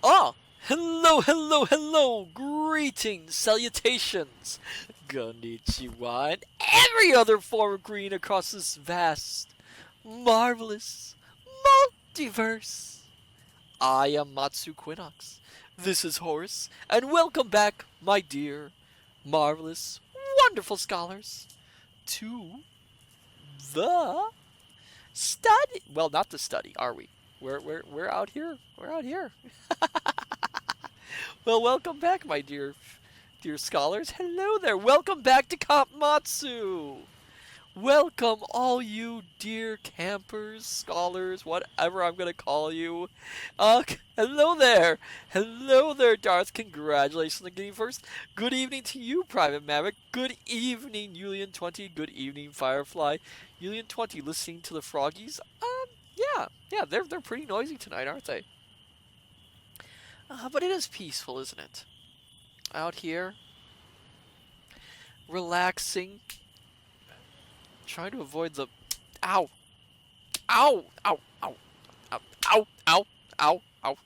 Ah, hello, hello, hello, greetings, salutations, konnichiwa, and every other form of green across this vast, marvelous multiverse. I am Matsu Quinox. This is Horace, and welcome back, my dear, marvelous, wonderful scholars, to the study. Well, not the study, are we? We're out here. We're out here. Well, welcome back, my dear scholars. Hello there. Welcome back to Matsu. Welcome, all you dear campers, scholars, whatever I'm gonna call you. Hello there. Hello there, Darth. Congratulations on getting first. Good evening to you, Private Maverick. Good evening, Julian20. Good evening, Firefly. Julian20, listening to the froggies. Yeah, they're pretty noisy tonight, aren't they? But it is peaceful, isn't it? Out here, relaxing, trying to avoid the... Ow! Ow! Ow! Ow! Ow! Ow! Ow! Ow! Ow!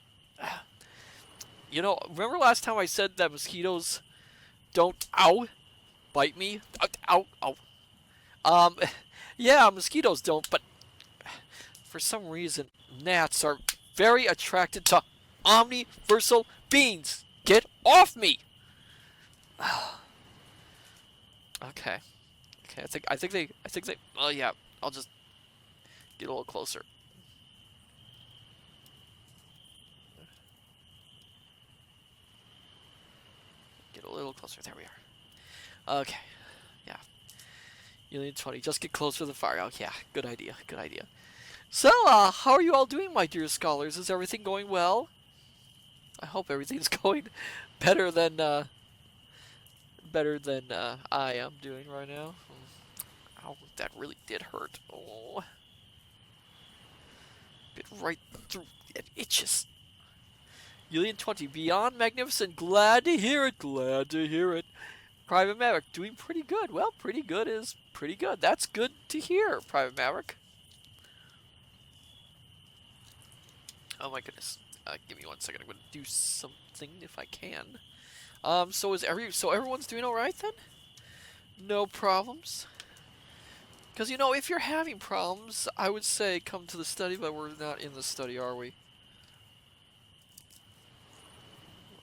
You know, remember last time I said that mosquitoes don't... Ow! Bite me? Ow! Ow! Um, yeah, mosquitoes don't, but for some reason, gnats are very attracted to omniversal beings. Get off me! Okay. Okay, I think they oh yeah, I'll just get a little closer. Get a little closer. There we are. Okay. Yeah. Julian20, just get closer to the fire. Oh yeah, good idea. Good idea. So, how are you all doing, my dear scholars? Is everything going well? I hope everything's going better than I am doing right now. Ow, that really did hurt. Oh. Bit right through. It itches. Julian20, beyond magnificent. Glad to hear it. Glad to hear it. Private Maverick, doing pretty good. Well, pretty good is pretty good. That's good to hear, Private Maverick. Oh my goodness. Give me 1 second. I'm gonna do something if I can. So everyone's doing all right then? No problems. Because you know, if you're having problems, I would say come to the study, but we're not in the study, are we?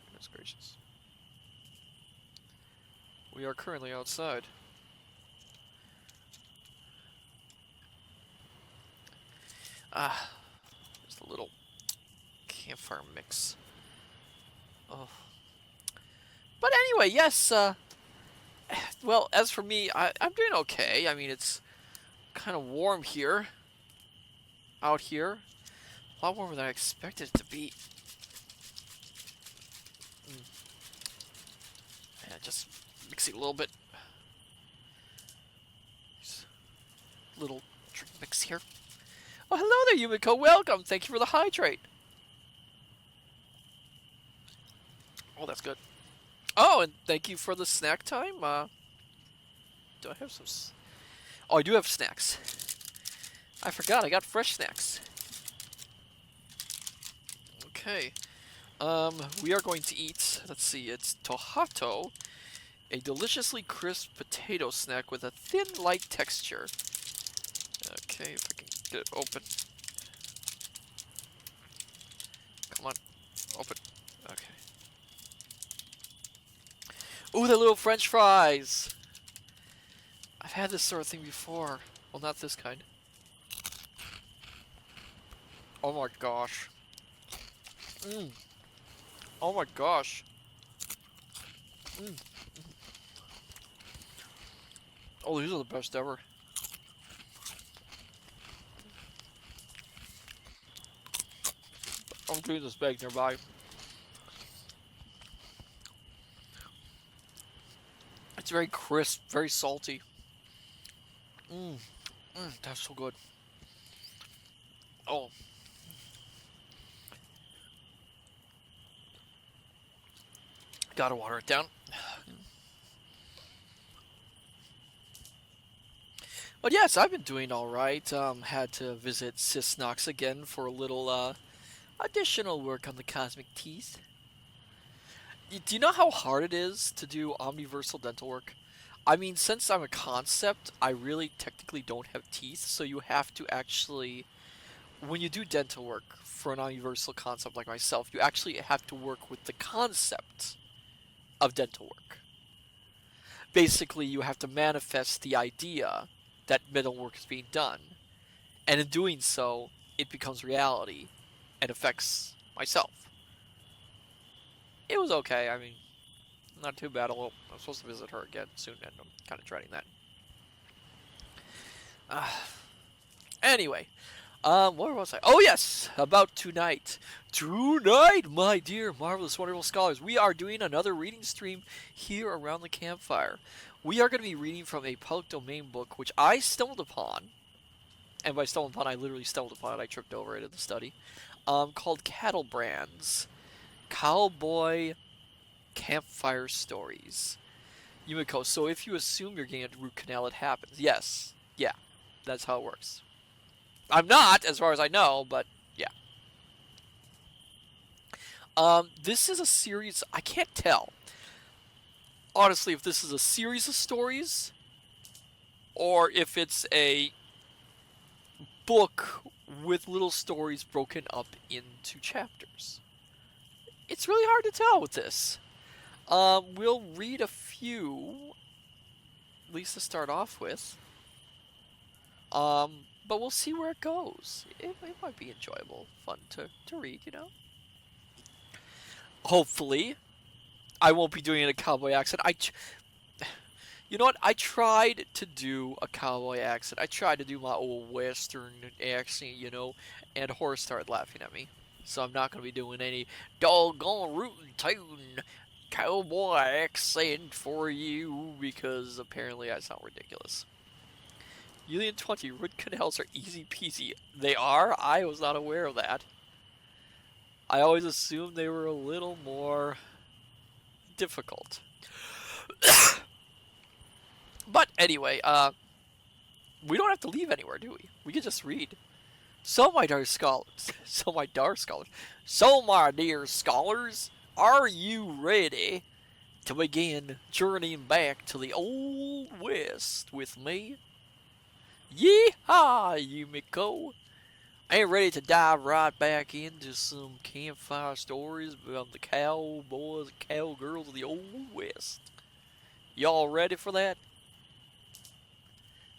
Goodness gracious. We are currently outside. Just a little campfire mix. Oh. But anyway, yes, well, as for me, I'm doing okay. I mean, it's kind of warm here. Out here. A lot warmer than I expected it to be. Yeah, just mixing a little bit. Little drink mix here. Oh, hello there, Yumiko. Welcome. Thank you for the hydrate. Oh, that's good. Oh, and thank you for the snack time. Do I have some... Oh, I do have snacks. I forgot. I got fresh snacks. Okay. We are going to eat... Let's see. It's tohato. A deliciously crisp potato snack with a thin, light texture. Okay, if I can get it open. Come on. Open. Okay. Ooh, the little French fries! I've had this sort of thing before. Well, not this kind. Oh my gosh. Mmm. Oh my gosh. Mmm. Oh, these are the best ever. I'm getting this bag nearby. It's very crisp, very salty. That's so good. Oh. Gotta water it down. But yes, I've been doing alright. Had to visit Sis Knox again for a little Additional work on the cosmic teeth. Do you know how hard it is to do omniversal dental work? I mean, since I'm a concept, I really technically don't have teeth, so you have to actually, when you do dental work for an omniversal concept like myself, you actually have to work with the concept of dental work. Basically, you have to manifest the idea that dental work is being done, and in doing so, it becomes reality and affects myself. It was okay. I mean, not too bad. Although I'm supposed to visit her again soon, and I'm kind of dreading that. Uh, anyway, where was I? Oh yes, about tonight. Tonight, my dear, marvelous, wonderful scholars, we are doing another reading stream here around the campfire. We are going to be reading from a public domain book, which I stumbled upon, and by stumbled upon, I literally stumbled upon it. I tripped over it in the study. Called Cattle Brands, Cowboy Campfire Stories. Yumiko, so if you assume you're getting a root canal, it happens. Yes. Yeah. That's how it works. I'm not, as far as I know, but yeah. This is a series, I can't tell, honestly, if this is a series of stories, or if it's a book with little stories broken up into chapters. It's really hard to tell with this. We'll read a few, at least to start off with. But we'll see where it goes. It might be enjoyable, fun to read, you know? Hopefully. I won't be doing it in a cowboy accent. You know what? I tried to do a cowboy accent. I tried to do my old western accent, you know, and Horace started laughing at me. So I'm not going to be doing any doggone rootin' tootin' cowboy accent for you because apparently I sound ridiculous. Union 20, root canals are easy peasy. They are? I was not aware of that. I always assumed they were a little more difficult. But anyway, we don't have to leave anywhere, do we? We can just read. So my dear scholars, so my dear scholars, are you ready to begin journeying back to the Old West with me? Yee-haw, Yumiko! I'm ready to dive right back into some campfire stories about the cowboys and cowgirls of the Old West. Y'all ready for that?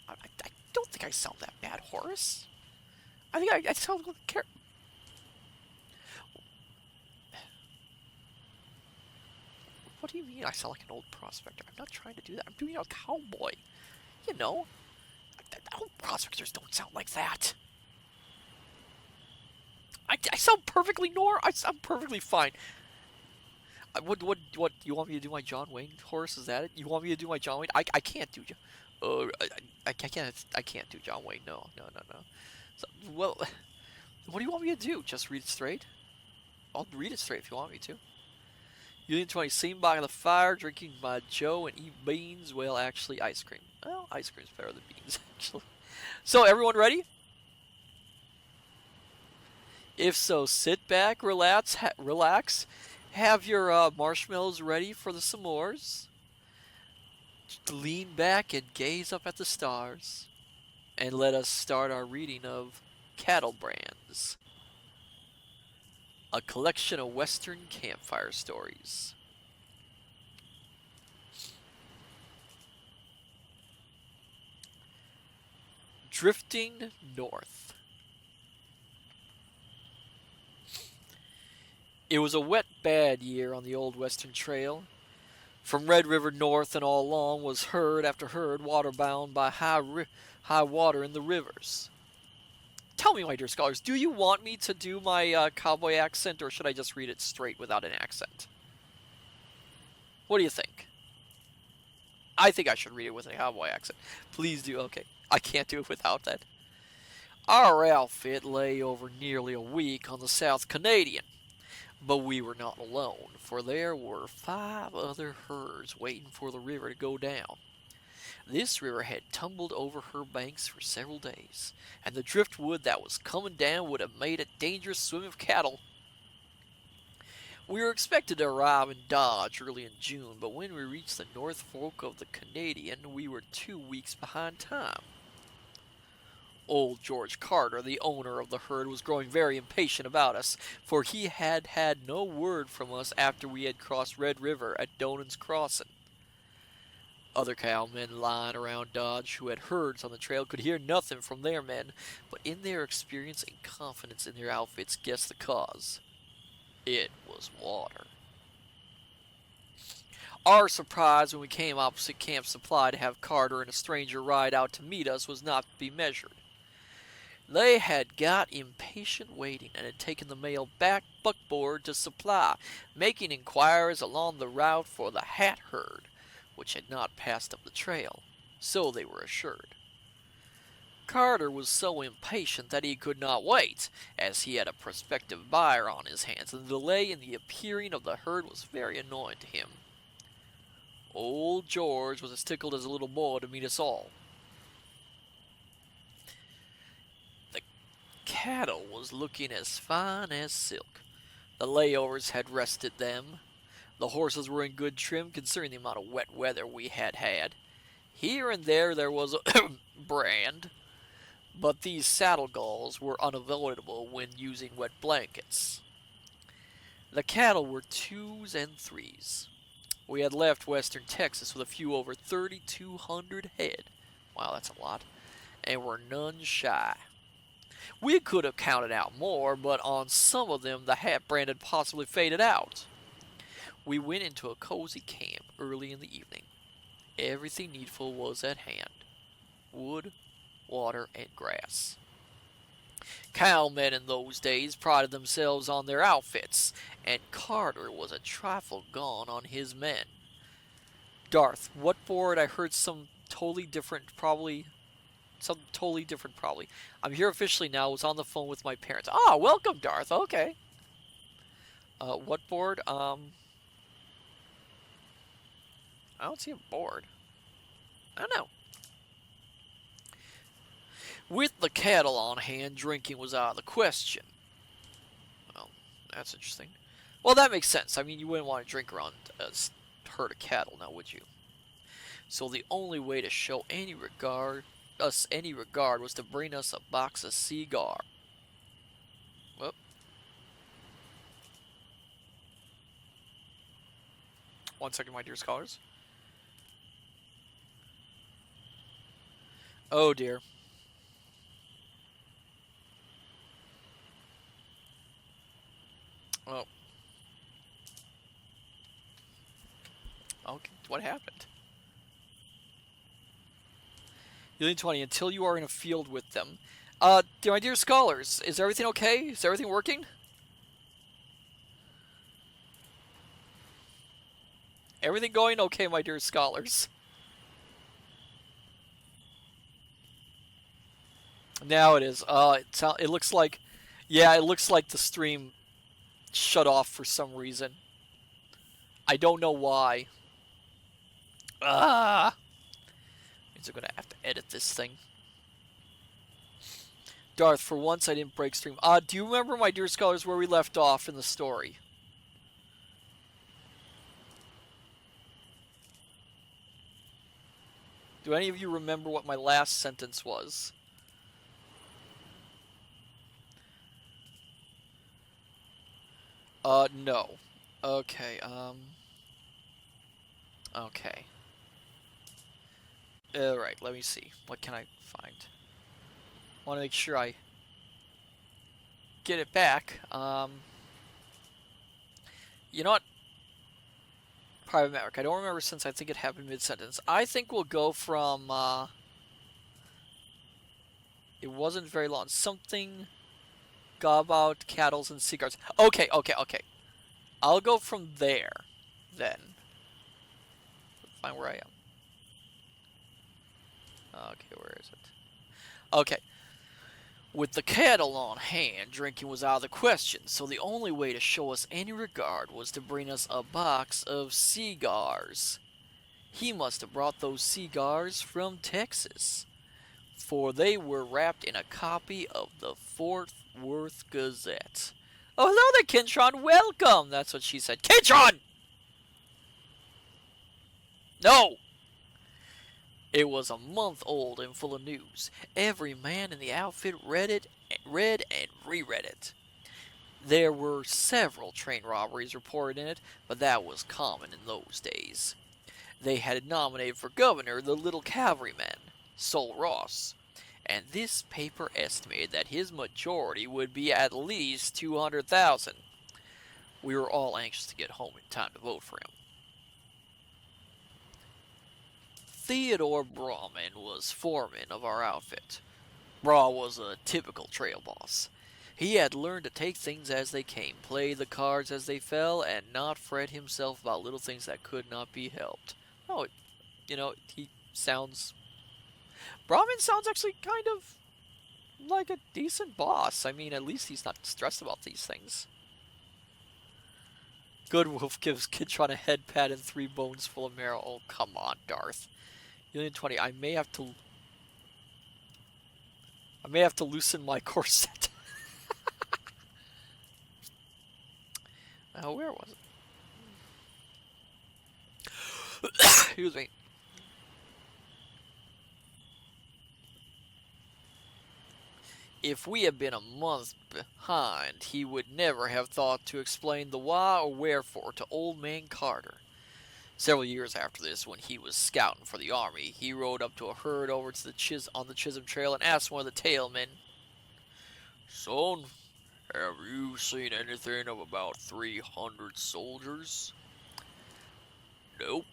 I don't think I sound that bad, Horace. I think I sound like a What do you mean I sound like an old prospector? I'm not trying to do that. I'm doing a cowboy. You know, old prospectors don't sound like that. I sound perfectly I sound perfectly fine. What you want me to do my John Wayne, Horace? Is that it? You want me to do my John Wayne? I can't do I can't do John Wayne. No. So, well, what do you want me to do? Just read it straight? I'll read it straight if you want me to. Union 20, seen by the fire, drinking my Joe and eat beans. Well, actually, ice cream. Well, ice cream's better than beans, actually. So, everyone ready? If so, sit back, relax, have your marshmallows ready for the s'mores. Just lean back and gaze up at the stars. And let us start our reading of Cattle Brands, a collection of Western campfire stories. Drifting north. It was a wet, bad year on the old Western Trail. From Red River north and all along was herd after herd waterbound by high water in the rivers. Tell me, my dear scholars, do you want me to do my cowboy accent, or should I just read it straight without an accent? What do you think? I think I should read it with a cowboy accent. Please do. Okay, I can't do it without that. Our outfit lay over nearly a week on the South Canadian. But we were not alone, for there were 5 other herds waiting for the river to go down. This river had tumbled over her banks for several days, and the driftwood that was coming down would have made a dangerous swim of cattle We were expected to arrive in Dodge early in June, but when we reached the North Fork of the Canadian, we were 2 weeks behind time. Old George Carter, the owner of the herd, was growing very impatient about us, for he had had no word from us after we had crossed Red River at Donan's Crossing. Other cowmen lying around Dodge who had herds on the trail could hear nothing from their men, but in their experience and confidence in their outfits guessed the cause. It was water. Our surprise when we came opposite Camp Supply to have Carter and a stranger ride out to meet us was not to be measured. They had got impatient waiting and had taken the mail back buckboard to Supply, making inquiries along the route for the Hat herd, which had not passed up the trail. So they were assured. Carter was so impatient that he could not wait, as he had a prospective buyer on his hands, and the delay in the appearing of the herd was very annoying to him. Old George was as tickled as a little boy to meet us all. The cattle was looking as fine as silk. The layovers had rested them. The horses were in good trim considering the amount of wet weather we had had. Here and there was a brand, but these saddle galls were unavoidable when using wet blankets. The cattle were 2s and 3s. We had left western Texas with a few over 3,200 head. Wow, that's a lot. And were none shy. We could have counted out more, but on some of them the hat brand had possibly faded out. We went into a cozy camp early in the evening. Everything needful was at hand. Wood, water, and grass. Cowmen in those days prided themselves on their outfits, and Carter was a trifle gone on his men. Darth, what board? I heard some totally different, probably. Something totally different, probably. I'm here officially now. Was on the phone with my parents. Ah, welcome, Darth. Okay. What board? I don't see a board. I don't know. With the cattle on hand, drinking was out of the question. Well, that's interesting. Well, that makes sense. I mean, you wouldn't want to drink around a herd of cattle, now would you? So the only way to show any regard was to bring us a box of cigar. Whoop. One second, my dear scholars. Oh dear. Oh. Okay, what happened? Healing 20, until you are in a field with them. My dear scholars, is everything okay? Is everything working? Everything going okay, my dear scholars? Now it is. It looks like, yeah, it looks like the stream shut off for some reason. I don't know why. Ah! Means I'm gonna have to edit this thing. Darth, for once I didn't break stream. Do you remember, my dear scholars, where we left off in the story? Do any of you remember what my last sentence was? No. Okay, okay. Alright, let me see. What can I find? I want to make sure I get it back. You know what? Private Maverick. I don't remember since I think it happened mid-sentence. I think we'll go from, it wasn't very long. Something about cattle and cigars. Okay. I'll go from there, then. Find where I am. Okay, where is it? Okay. With the cattle on hand, drinking was out of the question, so the only way to show us any regard was to bring us a box of cigars. He must have brought those cigars from Texas, for they were wrapped in a copy of the Fort Worth Gazette. Oh, hello there, Kintron. Welcome. That's what she said. Kintron! No! It was a month old and full of news. Every man in the outfit read and reread it. There were several train robberies reported in it, but that was common in those days. They had nominated for governor the little cavalryman, Sol Ross, and this paper estimated that his majority would be at least 200,000. We were all anxious to get home in time to vote for him. Theodore Brahman was foreman of our outfit. Bra was a typical trail boss. He had learned to take things as they came, play the cards as they fell, and not fret himself about little things that could not be helped. Oh, he sounds. Brahman sounds actually kind of like a decent boss. I mean, at least he's not stressed about these things. Good Wolf gives Kitron a head pad and 3 bones full of marrow. Oh, come on, Darth. Union 20, I may have to loosen my corset. Where was it? Excuse me. If we had been a month behind, he would never have thought to explain the why or wherefore to Old Man Carter. Several years after this, when he was scouting for the army, he rode up to a herd over to on the Chisholm Trail and asked one of the tailmen, "Son, have you seen anything of about 300 soldiers?" "Nope,"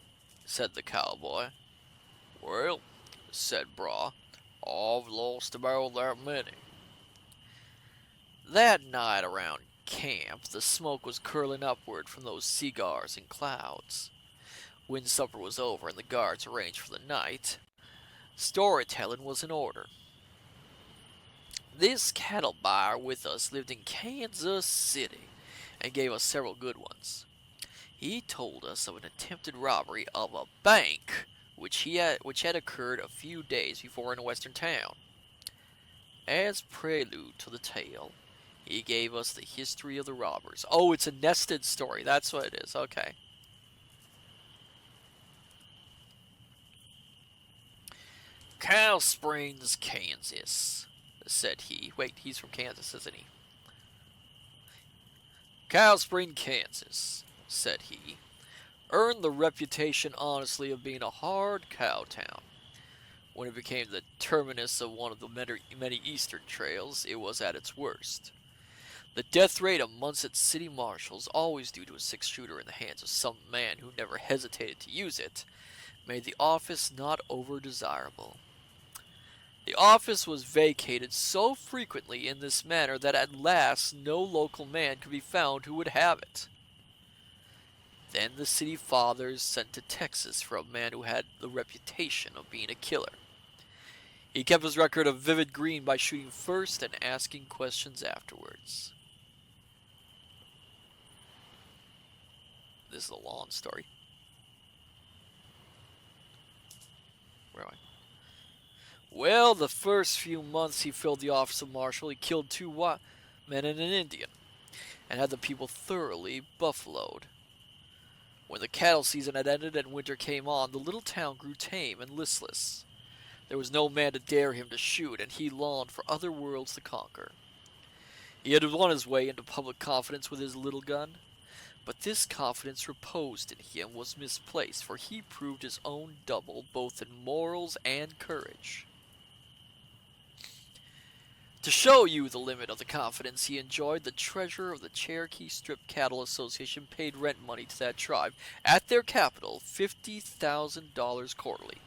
said the cowboy. "Well," said Bra, "I've lost about that many." That night around camp, the smoke was curling upward from those cigars in clouds. When supper was over and the guards arranged for the night, storytelling was in order. This cattle buyer with us lived in Kansas City and gave us several good ones. He told us of an attempted robbery of a bank which had occurred a few days before in a western town. As prelude to the tale, he gave us the history of the robbers. Oh, it's a nested story. That's what it is. Okay. "Cow Springs, Kansas," said he. Wait, he's from Kansas, isn't he? "Cow Spring, Kansas," said he, "earned the reputation honestly of being a hard cow town. When it became the terminus of one of the many eastern trails, it was at its worst. The death rate amongst its city marshals, always due to a 6-shooter in the hands of some man who never hesitated to use it, made the office not over desirable. The office was vacated so frequently in this manner that at last no local man could be found who would have it. Then the city fathers sent to Texas for a man who had the reputation of being a killer. He kept his record of vivid green by shooting first and asking questions afterwards." This is a long story. Where am I? "Well, the first few months he filled the office of marshal, he killed 2 white men and an Indian, and had the people thoroughly buffaloed. When the cattle season had ended and winter came on, the little town grew tame and listless. There was no man to dare him to shoot, and he longed for other worlds to conquer. He had won his way into public confidence with his little gun, but this confidence reposed in him was misplaced, for he proved his own double both in morals and courage. To show you the limit of the confidence he enjoyed, the treasurer of the Cherokee Strip Cattle Association paid rent money to that tribe, at their capital, $50,000 quarterly.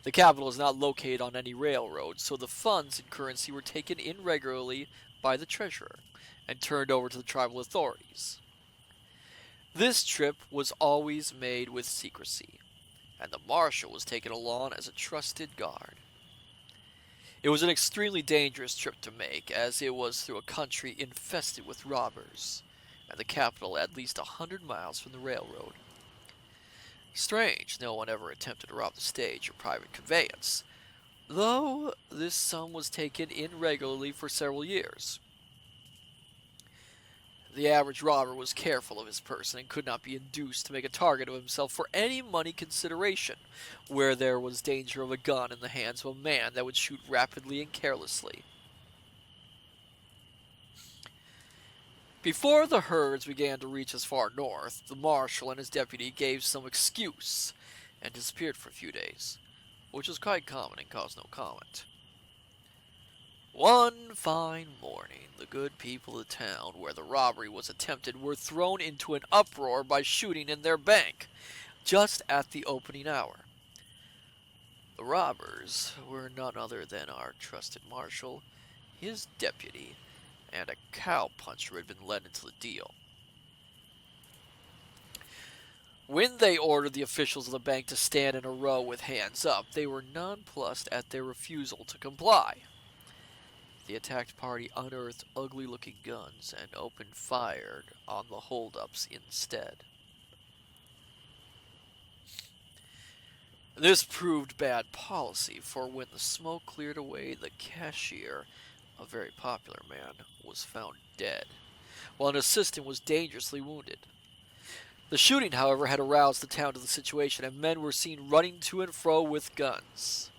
The capital is not located on any railroad, so the funds and currency were taken in regularly by the treasurer and turned over to the tribal authorities. This trip was always made with secrecy, and the marshal was taken along as a trusted guard. It was an extremely dangerous trip to make, as it was through a country infested with robbers, and the capital at least 100 miles from the railroad. Strange, no one ever attempted to rob the stage or private conveyance, though this sum was taken in regularly for several years. The average robber was careful of his person and could not be induced to make a target of himself for any money consideration, where there was danger of a gun in the hands of a man that would shoot rapidly and carelessly. Before the herds began to reach as far north, the marshal and his deputy gave some excuse and disappeared for a few days, which was quite common and caused no comment. One fine morning, the good people of the town where the robbery was attempted were thrown into an uproar by shooting in their bank, just at the opening hour. The robbers were none other than our trusted marshal, his deputy, and a cowpuncher who had been led into the deal. When they ordered the officials of the bank to stand in a row with hands up, they were nonplussed at their refusal to comply. The attacked party unearthed ugly-looking guns and opened fire on the holdups instead. This proved bad policy, for when the smoke cleared away, the cashier, a very popular man, was found dead, while an assistant was dangerously wounded. The shooting, however, had aroused the town to the situation, and men were seen running to and fro with guns.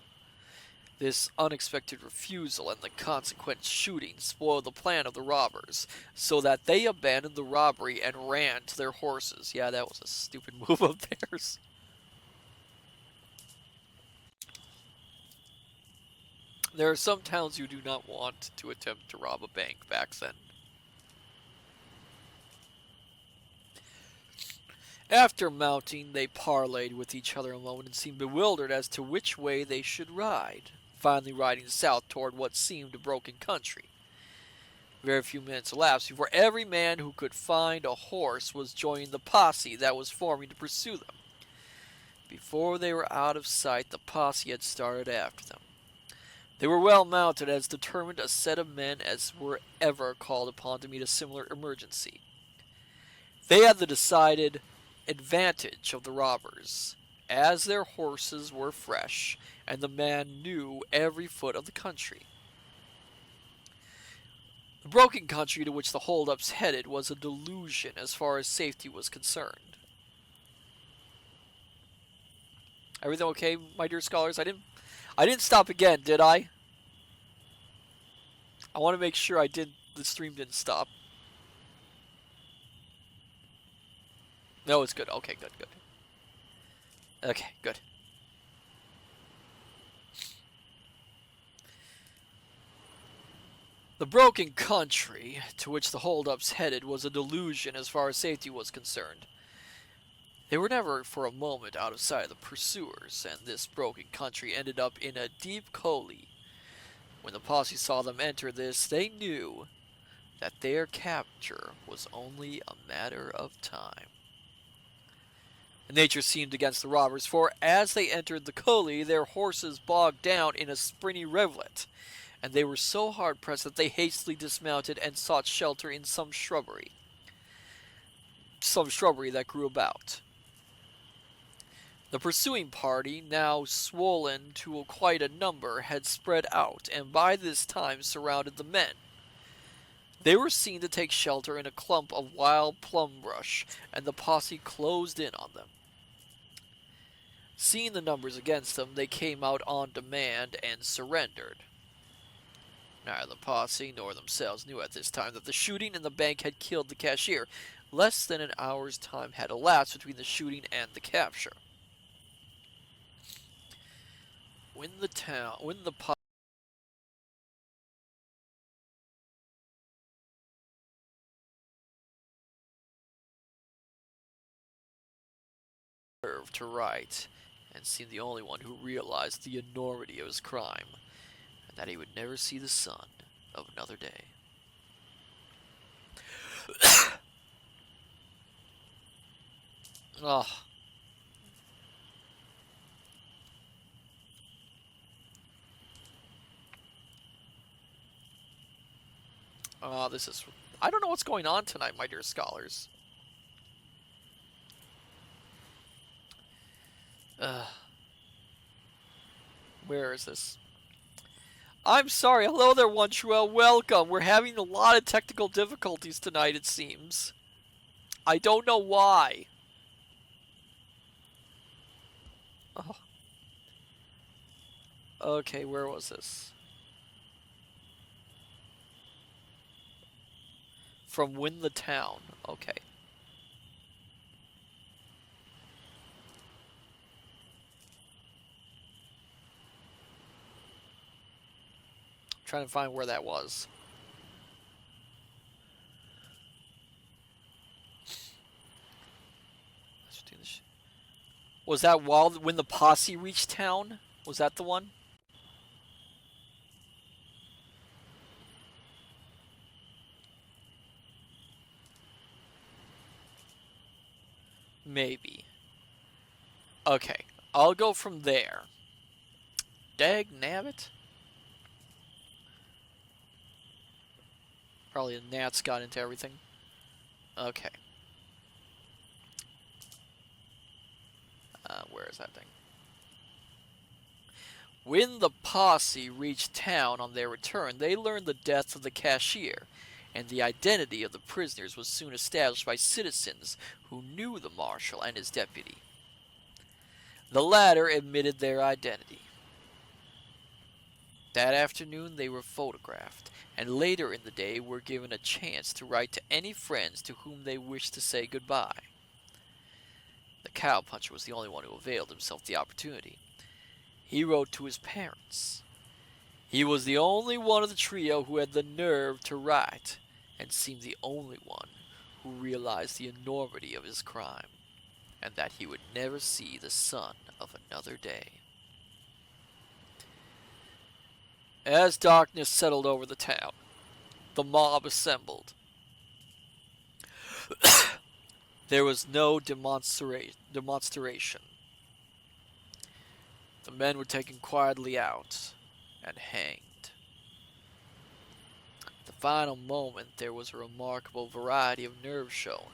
This unexpected refusal and the consequent shooting spoiled the plan of the robbers, so that they abandoned the robbery and ran to their horses. Yeah, that was a stupid move of theirs. There are some towns you do not want to attempt to rob a bank back then. After mounting, they parleyed with each other a moment and seemed bewildered as to which way they should ride, finally riding south toward what seemed a broken country. Very few minutes elapsed before every man who could find a horse was joining the posse that was forming to pursue them. Before they were out of sight, the posse had started after them. They were well mounted, as determined a set of men as were ever called upon to meet a similar emergency. They had the decided advantage of the robbers, as their horses were fresh, and the man knew every foot of the country. The broken country to which the holdups headed was a delusion as far as safety was concerned. Everything okay, my dear scholars? I didn't stop again, did I? I want to make sure the stream didn't stop. No, it's good. Okay, good. Okay, good. The broken country to which the holdups headed was a delusion as far as safety was concerned. They were never for a moment out of sight of the pursuers, and this broken country ended up in a deep coulee. When the posse saw them enter this, they knew that their capture was only a matter of time. Nature seemed against the robbers, for as they entered the coulee, their horses bogged down in a springy rivulet, and they were so hard pressed that they hastily dismounted and sought shelter in some shrubbery that grew about. The pursuing party, now swollen to quite a number, had spread out, and by this time surrounded the men. They were seen to take shelter in a clump of wild plum brush, and the posse closed in on them. Seeing the numbers against them, they came out on demand and surrendered. Neither the posse nor themselves knew at this time that the shooting in the bank had killed the cashier. Less than an hour's time had elapsed between the shooting and the capture. When the posse served to right, and seemed the only one who realized the enormity of his crime, and that he would never see the sun of another day. Oh. This is... I don't know what's going on tonight, my dear scholars. Where is this? I'm sorry. Hello there, One Truel. Welcome. We're having a lot of technical difficulties tonight, it seems. I don't know why. Oh, okay, where was this? From Win the Town. Okay. Trying to find where that was. Was that when the posse reached town? Was that the one? Maybe. Okay, I'll go from there. Dag nabbit. Probably the gnats got into everything. Okay. Where is that thing? When the posse reached town on their return, they learned the death of the cashier, and the identity of the prisoners was soon established by citizens who knew the marshal and his deputy. The latter admitted their identity. That afternoon they were photographed, and later in the day were given a chance to write to any friends to whom they wished to say goodbye. The cowpuncher was the only one who availed himself the opportunity. He wrote to his parents. He was the only one of the trio who had the nerve to write, and seemed the only one who realized the enormity of his crime, and that he would never see the sun of another day. As darkness settled over the town, the mob assembled. There was no demonstration. The men were taken quietly out and hanged. At the final moment, there was a remarkable variety of nerve shown.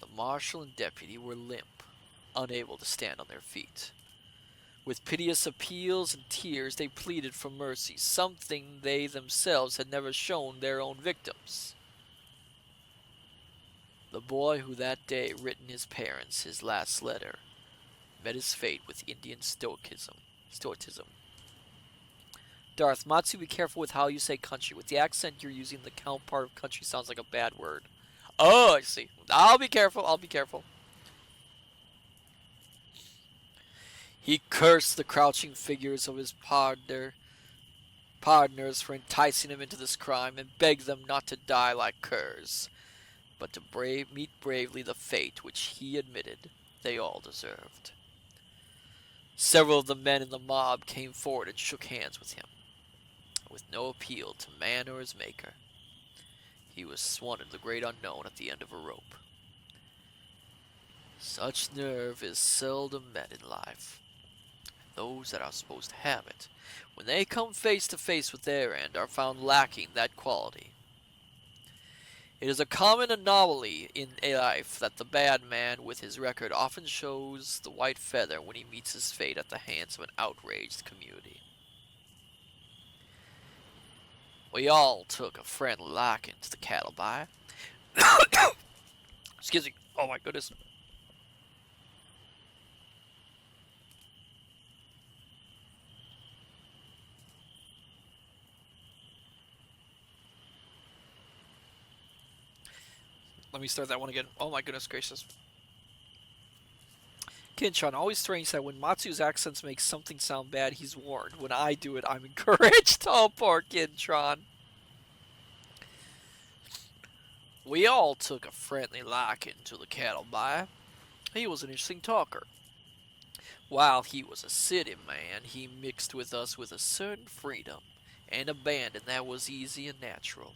The marshal and deputy were limp, unable to stand on their feet. With piteous appeals and tears, they pleaded for mercy, something they themselves had never shown their own victims. The boy who that day written his parents his last letter met his fate with Indian stoicism. Darth, Matsu, be careful with how you say country. With the accent you're using, the count part of country sounds like a bad word. Oh, I see. I'll be careful. He cursed the crouching figures of his partners for enticing him into this crime, and begged them not to die like curs, but to meet bravely the fate which he admitted they all deserved. Several of the men in the mob came forward and shook hands with him. With no appeal to man or his maker, he was sworn to the great unknown at the end of a rope. Such nerve is seldom met in life. Those that are supposed to have it, when they come face to face with their end, are found lacking that quality. It is a common anomaly in life that the bad man with his record often shows the white feather when he meets his fate at the hands of an outraged community. We all took a friendly liking to the cattle buyer. Excuse me. Oh my goodness. Let me start that one again. Oh my goodness gracious. Kinchan, always strange that when Matsu's accents make something sound bad, he's warned. When I do it, I'm encouraged. Oh, poor Kinchan. We all took a friendly liking to the cattle buyer. He was an interesting talker. While he was a city man, he mixed with us with a certain freedom and abandon that was easy and natural.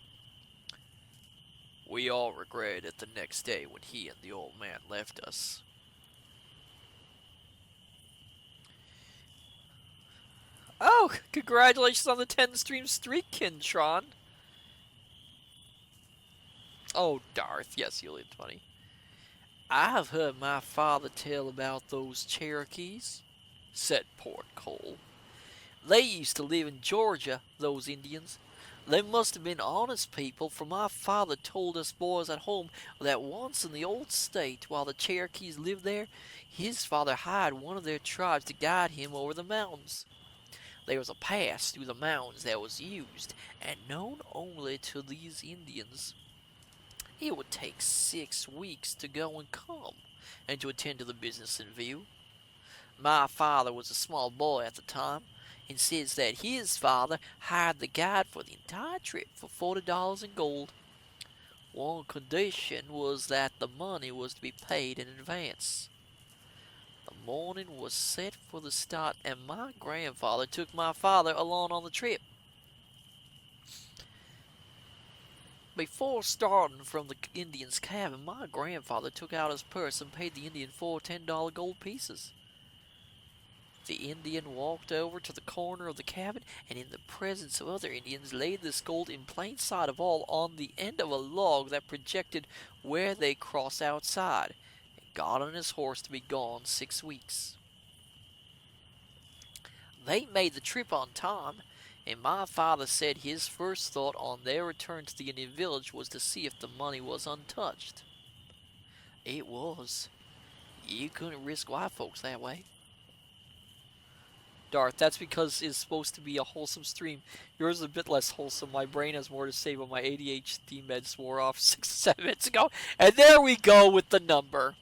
We all regretted it the next day when he and the old man left us. Oh, congratulations on the 10-stream streak, Kintron. Oh, Darth, yes, you'll eat 20. I've heard my father tell about those Cherokees, said Port Cole. They used to live in Georgia, those Indians. They must have been honest people, for my father told us boys at home that once in the old state, while the Cherokees lived there, his father hired one of their tribes to guide him over the mountains. There was a pass through the mountains that was used and known only to these Indians. It would take 6 weeks to go and come, and to attend to the business in view. My father was a small boy at the time, and says that his father hired the guide for the entire trip for $40 in gold. One condition was that the money was to be paid in advance. The morning was set for the start, and my grandfather took my father along on the trip. Before starting from the Indian's cabin, my grandfather took out his purse and paid the Indian 4 $10 gold pieces. The Indian walked over to the corner of the cabin, and in the presence of other Indians laid this gold in plain sight of all on the end of a log that projected where they crossed outside, and got on his horse to be gone 6 weeks. They made the trip on time, and my father said his first thought on their return to the Indian village was to see if the money was untouched. It was. You couldn't risk white folks that way. Darth, that's because it's supposed to be a wholesome stream. Yours is a bit less wholesome. My brain has more to say, but my ADHD meds wore off 6 to 7 minutes ago. And there we go with the number.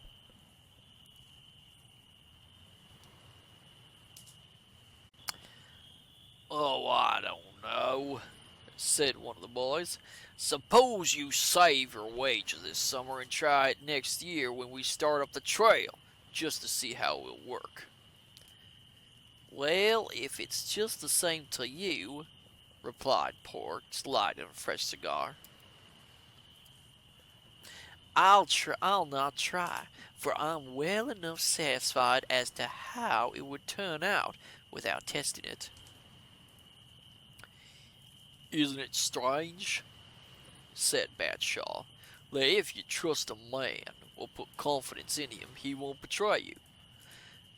Oh, I don't know, said one of the boys. Suppose you save your wages this summer and try it next year when we start up the trail, just to see how it will work. Well, if it's just the same to you, replied Pork, lighting a fresh cigar. I'll not try, for I'm well enough satisfied as to how it would turn out without testing it. Isn't it strange, said Batshaw, that if you trust a man or put confidence in him, he won't betray you?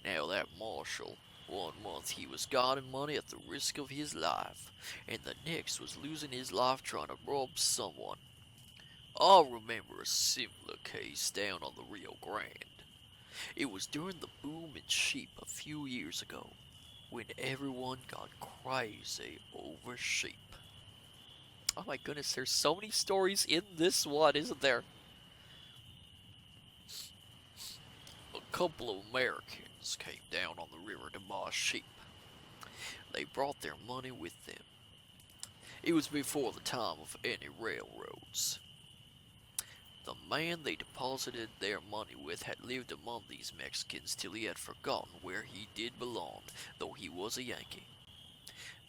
Now that marshal, 1 month he was guarding money at the risk of his life, and the next was losing his life trying to rob someone. I remember a similar case down on the Rio Grande. It was during the boom in sheep a few years ago, when everyone got crazy over sheep. Oh my goodness, there's so many stories in this one, isn't there? A couple of Americans came down on the river to buy sheep. They brought their money with them. It was before the time of any railroads. The man they deposited their money with had lived among these Mexicans till he had forgotten where he did belong, though he was a Yankee.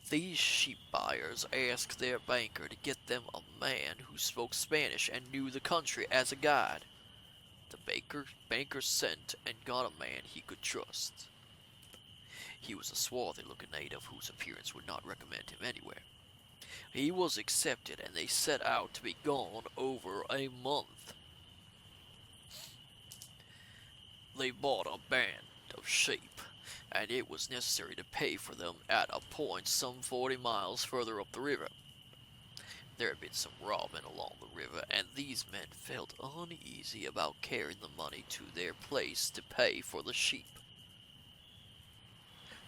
These sheep buyers asked their banker to get them a man who spoke Spanish and knew the country as a guide. The banker sent and got a man he could trust. He was a swarthy-looking native whose appearance would not recommend him anywhere. He was accepted, and they set out to be gone over a month. They bought a band of sheep, and it was necessary to pay for them at a point some 40 miles further up the river. There had been some robbing along the river, and these men felt uneasy about carrying the money to their place to pay for the sheep.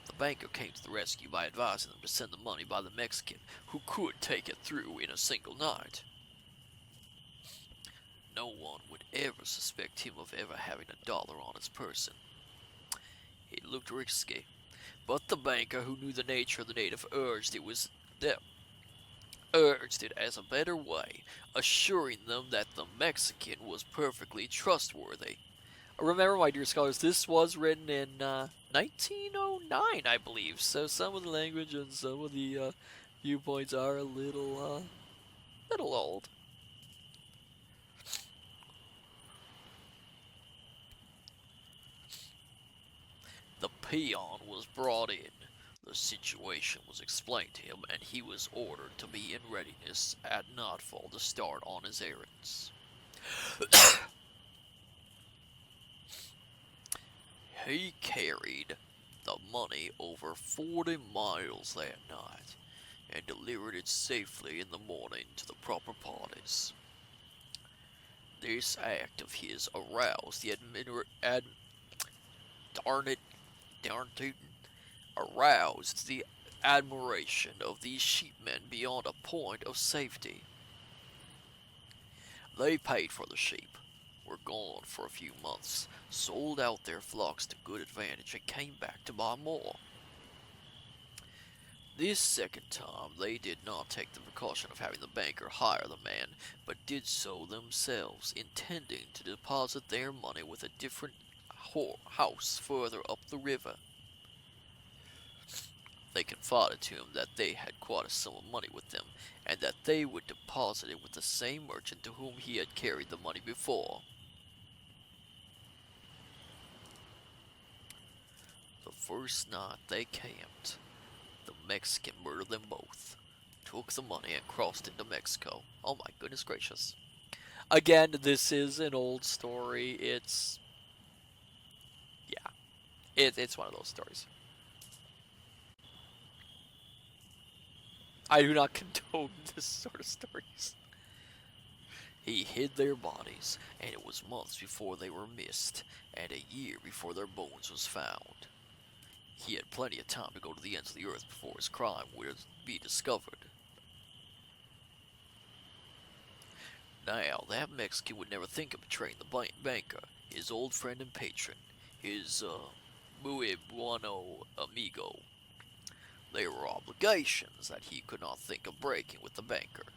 The banker came to the rescue by advising them to send the money by the Mexican, who could take it through in a single night. No one would ever suspect him of ever having $1 on his person. It looked risky, but the banker, who knew the nature of the native, urged it as a better way, assuring them that the Mexican was perfectly trustworthy. Remember, my dear scholars, this was written in 1909, I believe, so some of the language and some of the viewpoints are a little old. The peon was brought in. The situation was explained to him, and he was ordered to be in readiness at nightfall to start on his errands. He carried the money over 40 miles that night and delivered it safely in the morning to the proper parties. This act of his aroused the darn it, darn tootin, aroused the admiration of these sheepmen beyond a point of safety. They paid for the sheep, were gone for a few months, sold out their flocks to good advantage, and came back to buy more. This second time they did not take the precaution of having the banker hire the man, but did so themselves, intending to deposit their money with a different house further up the river. They confided to him that they had quite a sum of money with them, and that they would deposit it with the same merchant to whom he had carried the money before. The first night they camped, the Mexican murdered them both, took the money, and crossed into Mexico. Oh my goodness gracious. Again, this is an old story. It's one of those stories. I do not condone this sort of stories. He hid their bodies, and it was months before they were missed, and a year before their bones was found. He had plenty of time to go to the ends of the earth before his crime would be discovered. Now, that Mexican would never think of betraying the banker, his old friend and patron, his, muy bueno amigo. There were obligations that he could not think of breaking with the banker.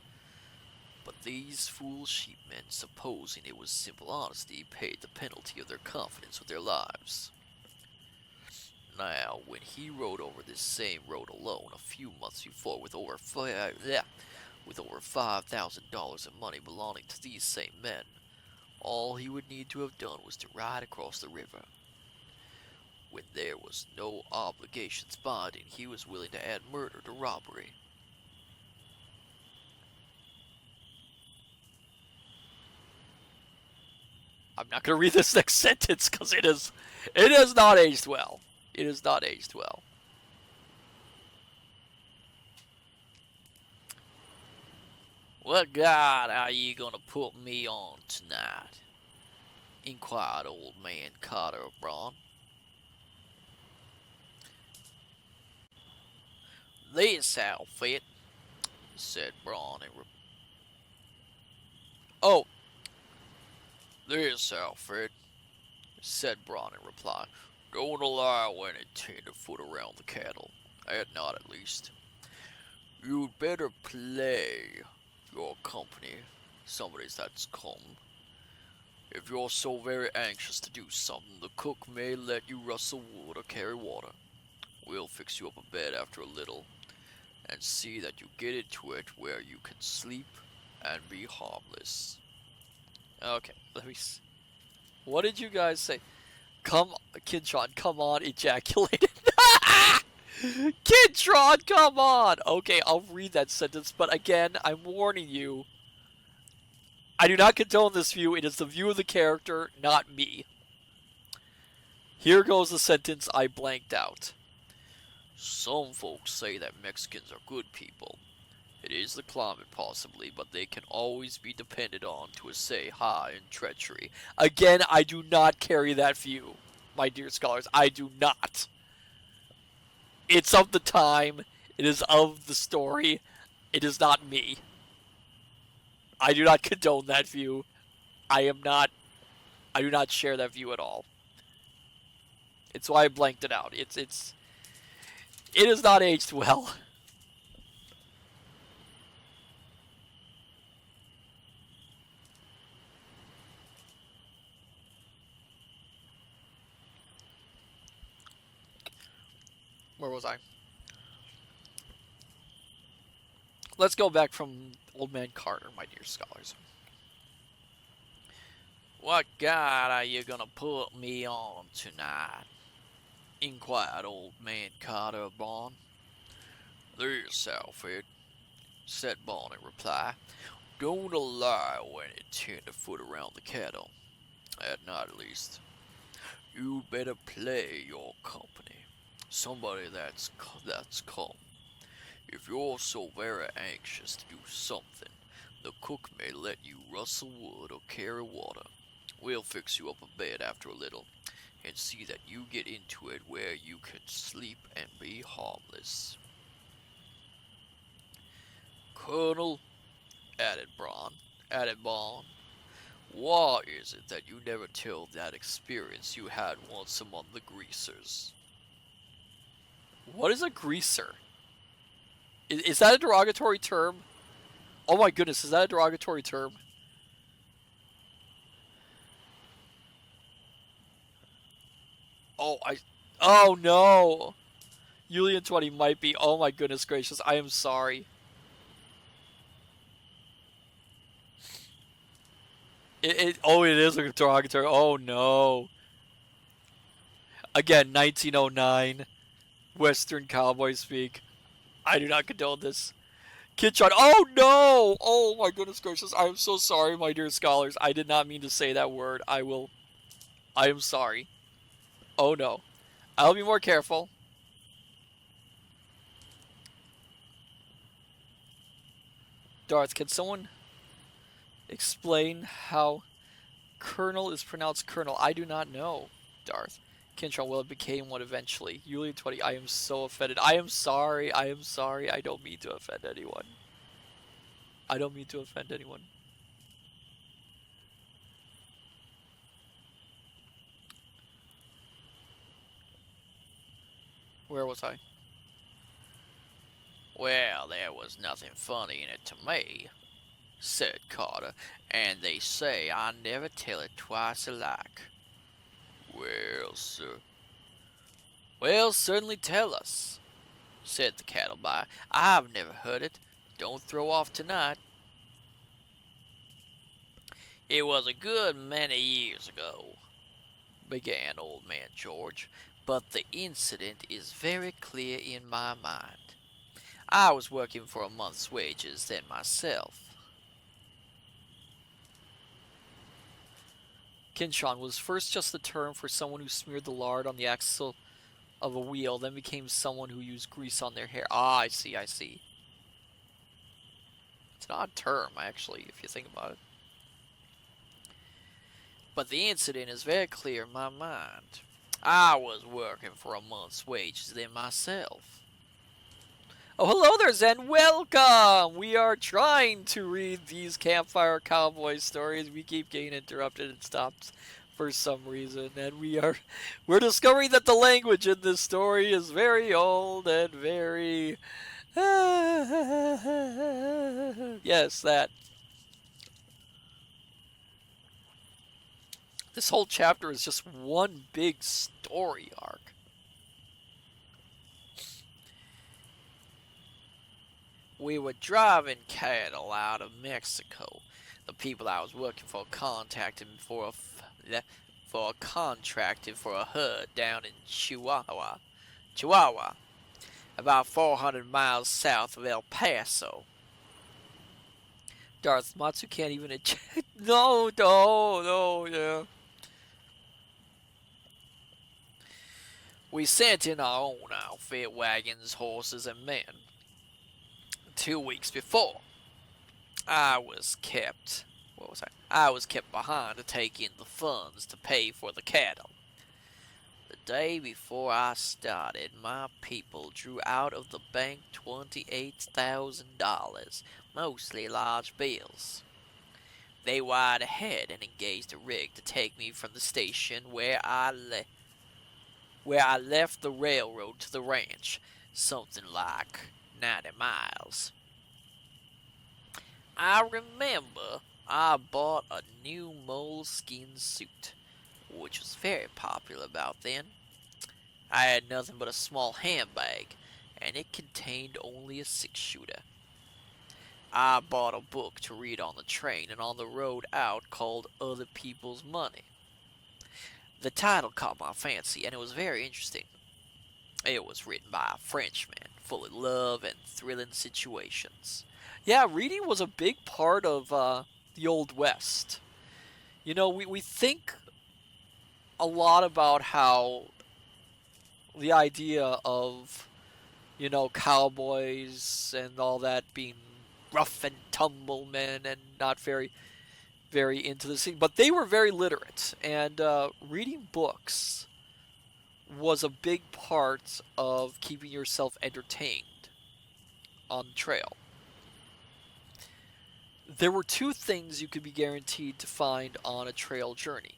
But these fool sheepmen, supposing it was simple honesty, paid the penalty of their confidence with their lives. Now, when he rode over this same road alone a few months before with over $5,000 in money belonging to these same men, all he would need to have done was to ride across the river. When there was no obligations binding, he was willing to add murder to robbery. I'm not going to read this next sentence because it has not aged well. It has not aged well. What god are you going to put me on tonight? Inquired old man Carter of Braun. This outfit, said Braun. Oh, this outfit, said Braun in reply. Don't allow any tenderfoot around the cattle. At night, at least. You'd better play your company, somebody's that's come. If you're so very anxious to do something, the cook may let you rustle wood or carry water. We'll fix you up a bed after a little, and see that you get into it where you can sleep and be harmless. Okay, let me see. What did you guys say? Kintron, come on, ejaculated. Kintron, come on! Okay, I'll read that sentence, but again, I'm warning you. I do not condone this view. It is the view of the character, not me. Here goes the sentence I blanked out. Some folks say that Mexicans are good people. It is the climate, possibly, but they can always be depended on to assay high in treachery. Again, I do not carry that view, my dear scholars. I do not. It's of the time. It is of the story. It is not me. I do not condone that view. I do not share that view at all. It's why I blanked it out. It has not aged well. Where was I? Let's go back from Old Man Carter, my dear scholars. What god are you gonna put me on tonight? Inquired Old Man Carter of Braun. This outfit, said Braun in reply. Don't allow any tenderfoot around the cattle. At night, at least. You'd better play your company. Somebody that's calm. If you're so very anxious to do something, the cook may let you rustle wood or carry water. We'll fix you up a bed after a little, and see that you get into it where you can sleep and be harmless. Colonel, added Bond, why is it that you never tell that experience you had once among the greasers? What is a greaser? Is that a derogatory term? Oh my goodness, is that a derogatory term? Oh, Oh no! Julian 20 might be. Oh my goodness gracious, I am sorry. It is a derogatory. Oh no. Again, 1909. Western cowboy speak. I do not condone this. Kitchon. Oh no! Oh my goodness gracious. I am so sorry, my dear scholars. I did not mean to say that word. I am sorry. Oh no. I'll be more careful. Darth, can someone explain how Colonel is pronounced Colonel? I do not know, Darth. Kintron, well, it became one eventually. Yulian 20, I am so offended. I am sorry. I am sorry. I don't mean to offend anyone. I don't mean to offend anyone. Where was I? Well, there was nothing funny in it to me, said Carter, and they say I never tell it twice alike. Well, sir. Well, certainly tell us, said the cattle buyer. I've never heard it. Don't throw off tonight. It was a good many years ago, began old man George, but the incident is very clear in my mind. I was working for a month's wages then myself. Kinshon was first just the term for someone who smeared the lard on the axle of a wheel, then became someone who used grease on their hair. Ah, I see, I see. It's an odd term, actually, if you think about it. But the incident is very clear in my mind. I was working for a month's wages then myself. Oh, hello there, Zen. Welcome! We are trying to read these Campfire Cowboy stories. We keep getting interrupted and stopped for some reason, and we're discovering that the language in this story is very old and very yes, that. This whole chapter is just one big story arc. We were driving cattle out of Mexico. The people I was working for contacted me for contracted for a herd down in Chihuahua, about 400 miles south of El Paso. Darth Matsu can't even eject. No, yeah. We sent in our own outfit, wagons, horses, and men. 2 weeks before, I was kept behind to take in the funds to pay for the cattle. The day before I started, my people drew out of the bank $28,000, mostly large bills. They wired ahead and engaged a rig to take me from the station where I left the railroad to the ranch, something like 90 miles. I remember I bought a new moleskin suit, which was very popular about then. I had nothing but a small handbag, and it contained only a 6-shooter. I bought a book to read on the train and on the road out called Other People's Money. The title caught my fancy, and it was very interesting. It was written by a Frenchman, full of love and thrilling situations. Yeah, reading was a big part of the Old West. You know, we think a lot about how the idea of, cowboys and all that being rough and tumble men and not very into the scene, but they were very literate, and reading books was a big part of keeping yourself entertained on the trail. There were two things you could be guaranteed to find on a trail journey.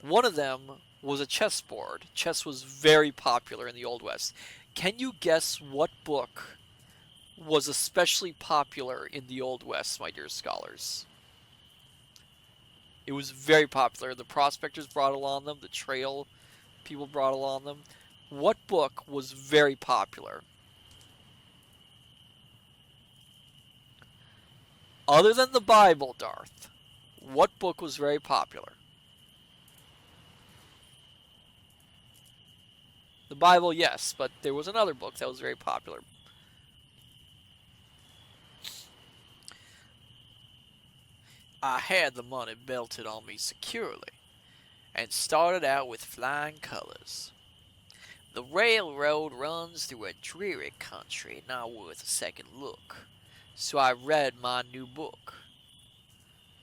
One of them was a chessboard. Chess was very popular in the Old West. Can you guess what book was especially popular in the Old West, my dear scholars? It was very popular. The prospectors brought along them, the trail people brought along them. What book was very popular? Other than the Bible, Darth, what book was very popular? The Bible, yes, but there was another book that was very popular. I had the money belted on me securely and started out with flying colors. The railroad runs through a dreary country not worth a second look, so I read my new book.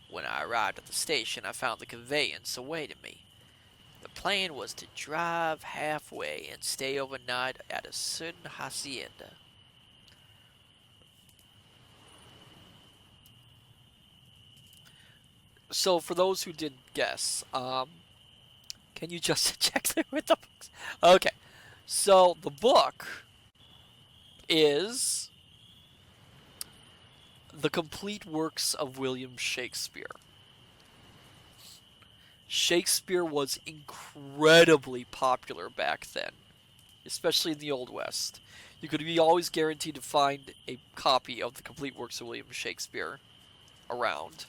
When I arrived at the station, I found the conveyance awaiting me. The plan was to drive halfway and stay overnight at a certain hacienda. So, for those who didn't guess, can you just check there with the books? Okay, so the book is The Complete Works of William Shakespeare. Shakespeare was incredibly popular back then, especially in the Old West. You could be always guaranteed to find a copy of The Complete Works of William Shakespeare around.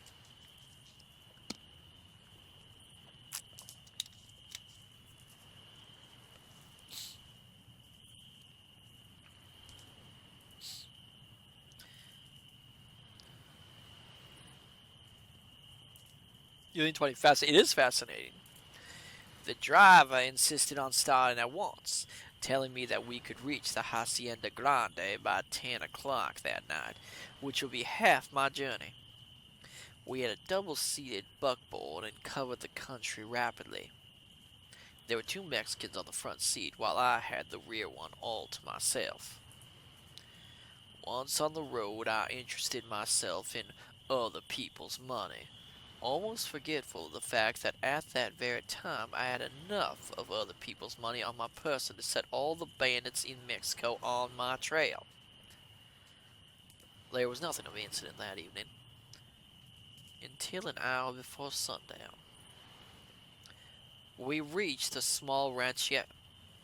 You think 20 fascinating? It is fascinating. The driver insisted on starting at once, telling me that we could reach the Hacienda Grande by 10 o'clock that night, which would be half my journey. We had a double-seated buckboard and covered the country rapidly. There were two Mexicans on the front seat, while I had the rear one all to myself. Once on the road, I interested myself in other people's money, almost forgetful of the fact that at that very time I had enough of other people's money on my person to set all the bandits in Mexico on my trail. There was nothing of incident that evening, until an hour before sundown. We reached a small ranchito,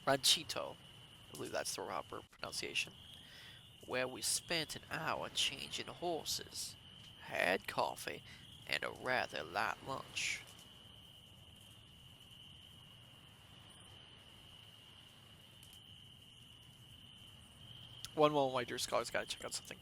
I believe that's the proper pronunciation, where we spent an hour changing horses, had coffee, and a rather light lunch. One moment, my dear scholars, gotta check out something.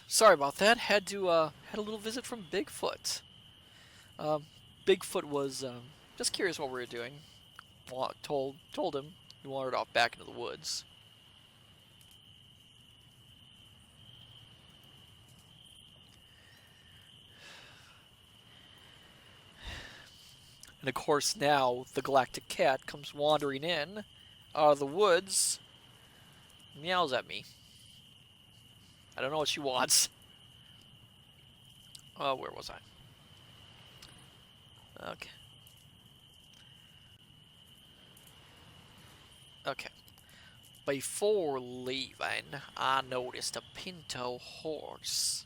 Sorry about that. Had a little visit from Bigfoot. Um, Bigfoot was just curious what we were doing. Told him he wandered off back into the woods. And of course now the galactic cat comes wandering in out of the woods, meows at me. I don't know what she wants. Where was I? Okay. Okay. Before leaving, I noticed a pinto horse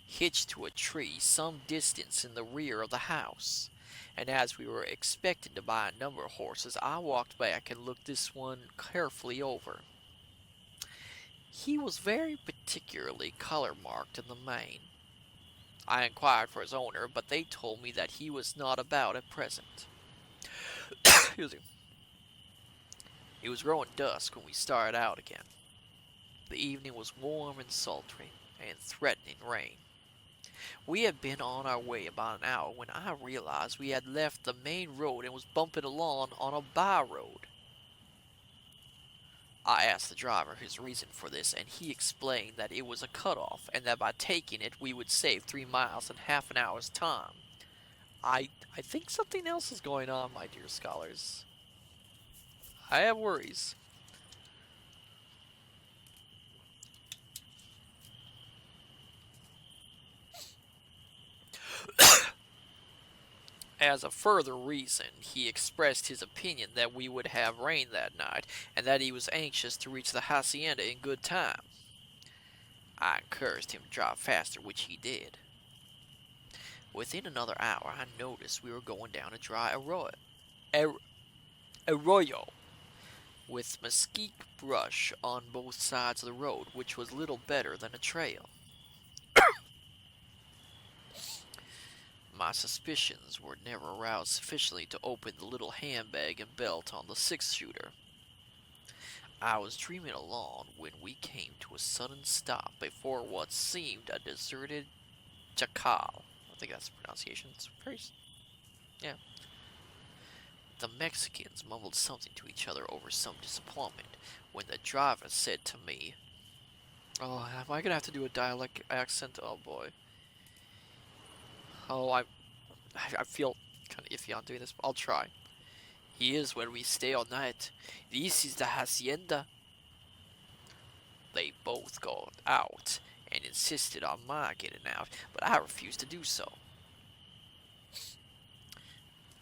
hitched to a tree some distance in the rear of the house. And as we were expecting to buy a number of horses, I walked back and looked this one carefully over. He was very particularly color marked in the mane. I inquired for his owner, but they told me that he was not about at present. Excuse me. It was growing dusk when we started out again. The evening was warm and sultry, and threatening rain. We had been on our way about an hour when I realized we had left the main road and was bumping along on a by road. I asked the driver his reason for this, and he explained that it was a cutoff, and that by taking it we would save 3 miles in half an hour's time. I think something else is going on, my dear scholars. I have worries. As a further reason, he expressed his opinion that we would have rain that night, and that he was anxious to reach the hacienda in good time. I encouraged him to drive faster, which he did. Within another hour, I noticed we were going down a dry arroyo with mesquite brush on both sides of the road, which was little better than a trail. My suspicions were never aroused sufficiently to open the little handbag and belt on the six-shooter. I was dreaming along when we came to a sudden stop before what seemed a deserted jacal. I think that's the pronunciation. It's very, yeah. The Mexicans mumbled something to each other over some disappointment when the driver said to me, "Oh, am I gonna have to do a dialect accent? Oh boy. Oh, I feel kind of iffy on doing this, but I'll try. Here's where we stay all night. This is the hacienda." They both got out and insisted on my getting out, but I refused to do so.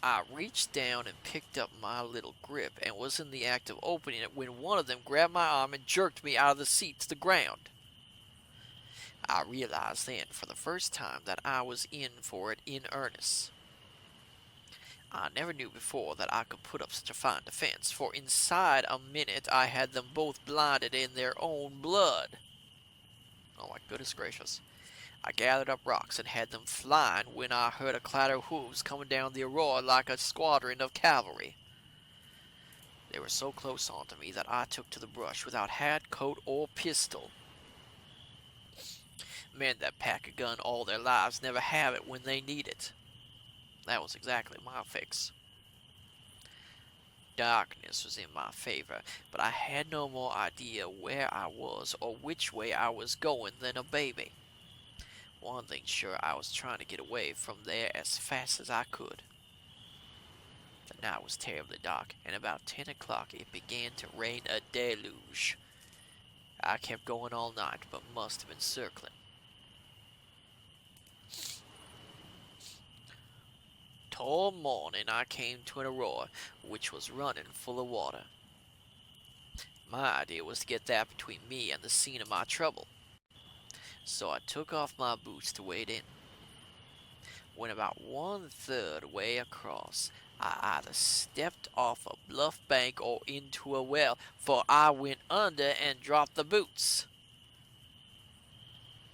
I reached down and picked up my little grip and was in the act of opening it when one of them grabbed my arm and jerked me out of the seat to the ground. I realized then for the first time that I was in for it in earnest. I never knew before that I could put up such a fine defense, for inside a minute I had them both blinded in their own blood. Oh my goodness gracious. I gathered up rocks and had them flying when I heard a clatter of hooves coming down the arroyo like a squadron of cavalry. They were so close on to me that I took to the brush without hat, coat, or pistol. Men that pack a gun all their lives never have it when they need it. That was exactly my fix. Darkness was in my favor, but I had no more idea where I was or which way I was going than a baby. One thing sure, I was trying to get away from there as fast as I could. The night was terribly dark, and about 10 o'clock it began to rain a deluge. I kept going all night, but must have been circling. Toward morning I came to an arroyo which was running full of water. My idea was to get that between me and the scene of my trouble, so I took off my boots to wade in. When about 1/3 way across, I either stepped off a bluff bank or into a well, for I went under and dropped the boots.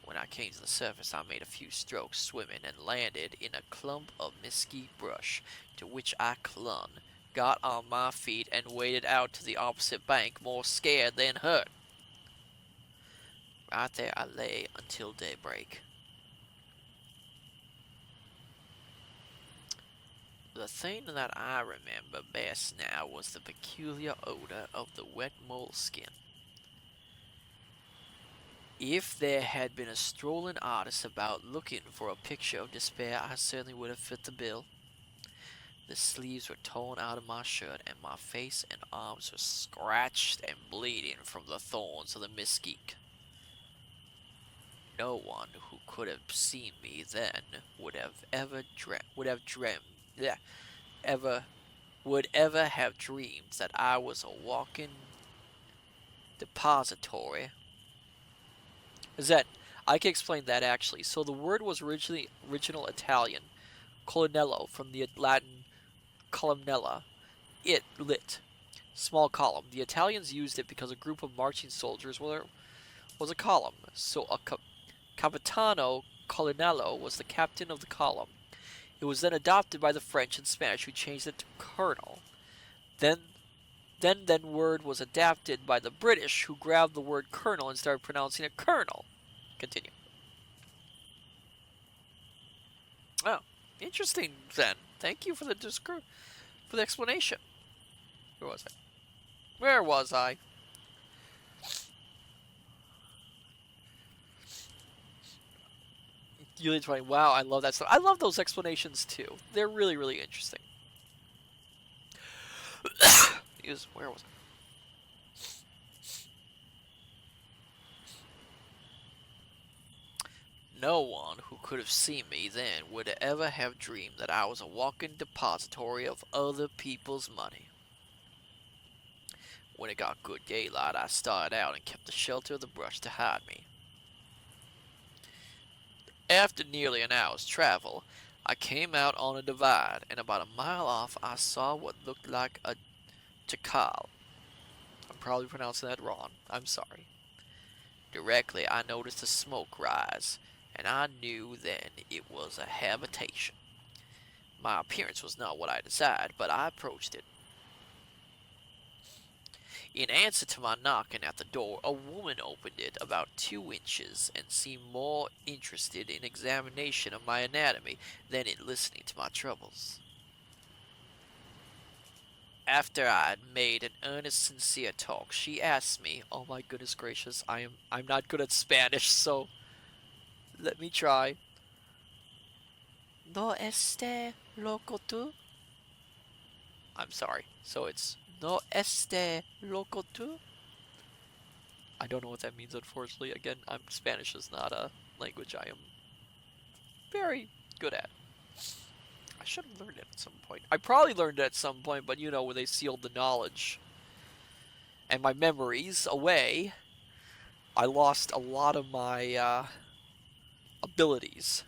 When I came to the surface, I made a few strokes swimming and landed in a clump of mesquite brush, to which I clung, got on my feet, and waded out to the opposite bank more scared than hurt. Right there I lay until daybreak. The thing that I remember best now was the peculiar odor of the wet mole skin. If there had been a strolling artist about looking for a picture of despair, I certainly would have fit the bill. The sleeves were torn out of my shirt, and my face and arms were scratched and bleeding from the thorns of the mesquite. No one who could have seen me then yeah, ever would ever have dreamed that I was a walking depository. Zen, I can explain that actually. So the word was original Italian, colonnello, from the Latin columnella, it lit, small column. The Italians used it because a group of marching soldiers was a column. So a capitano colonnello was the captain of the column. It was then adopted by the French and Spanish, who changed it to colonel. Then then word was adapted by the British, who grabbed the word colonel and started pronouncing it colonel. Continue. Oh, interesting then. Thank you for the explanation. Where was I? Where was I? Yuli's running. Wow, I love that stuff. I love those explanations too. They're really, really interesting. Where was I? No one who could have seen me then would ever have dreamed that I was a walking depository of other people's money. When it got good daylight, I started out and kept the shelter of the brush to hide me. After nearly an hour's travel, I came out on a divide, and about a mile off I saw what looked like a jackal. I'm probably pronouncing that wrong. I'm sorry. Directly I noticed the smoke rise, and I knew then it was a habitation. My appearance was not what I desired, but I approached it. In answer to my knocking at the door, a woman opened it about 2 inches and seemed more interested in examination of my anatomy than in listening to my troubles. After I had made an earnest, sincere talk, she asked me, "Oh my goodness gracious, I'm not good at Spanish, so let me try. No este loco tú?" I'm sorry. So it's no este loco tú? I don't know what that means, unfortunately. Again, Spanish is not a language I am very good at. I should have learned it at some point. I probably learned it at some point, but you know, when they sealed the knowledge and my memories away, I lost a lot of my abilities.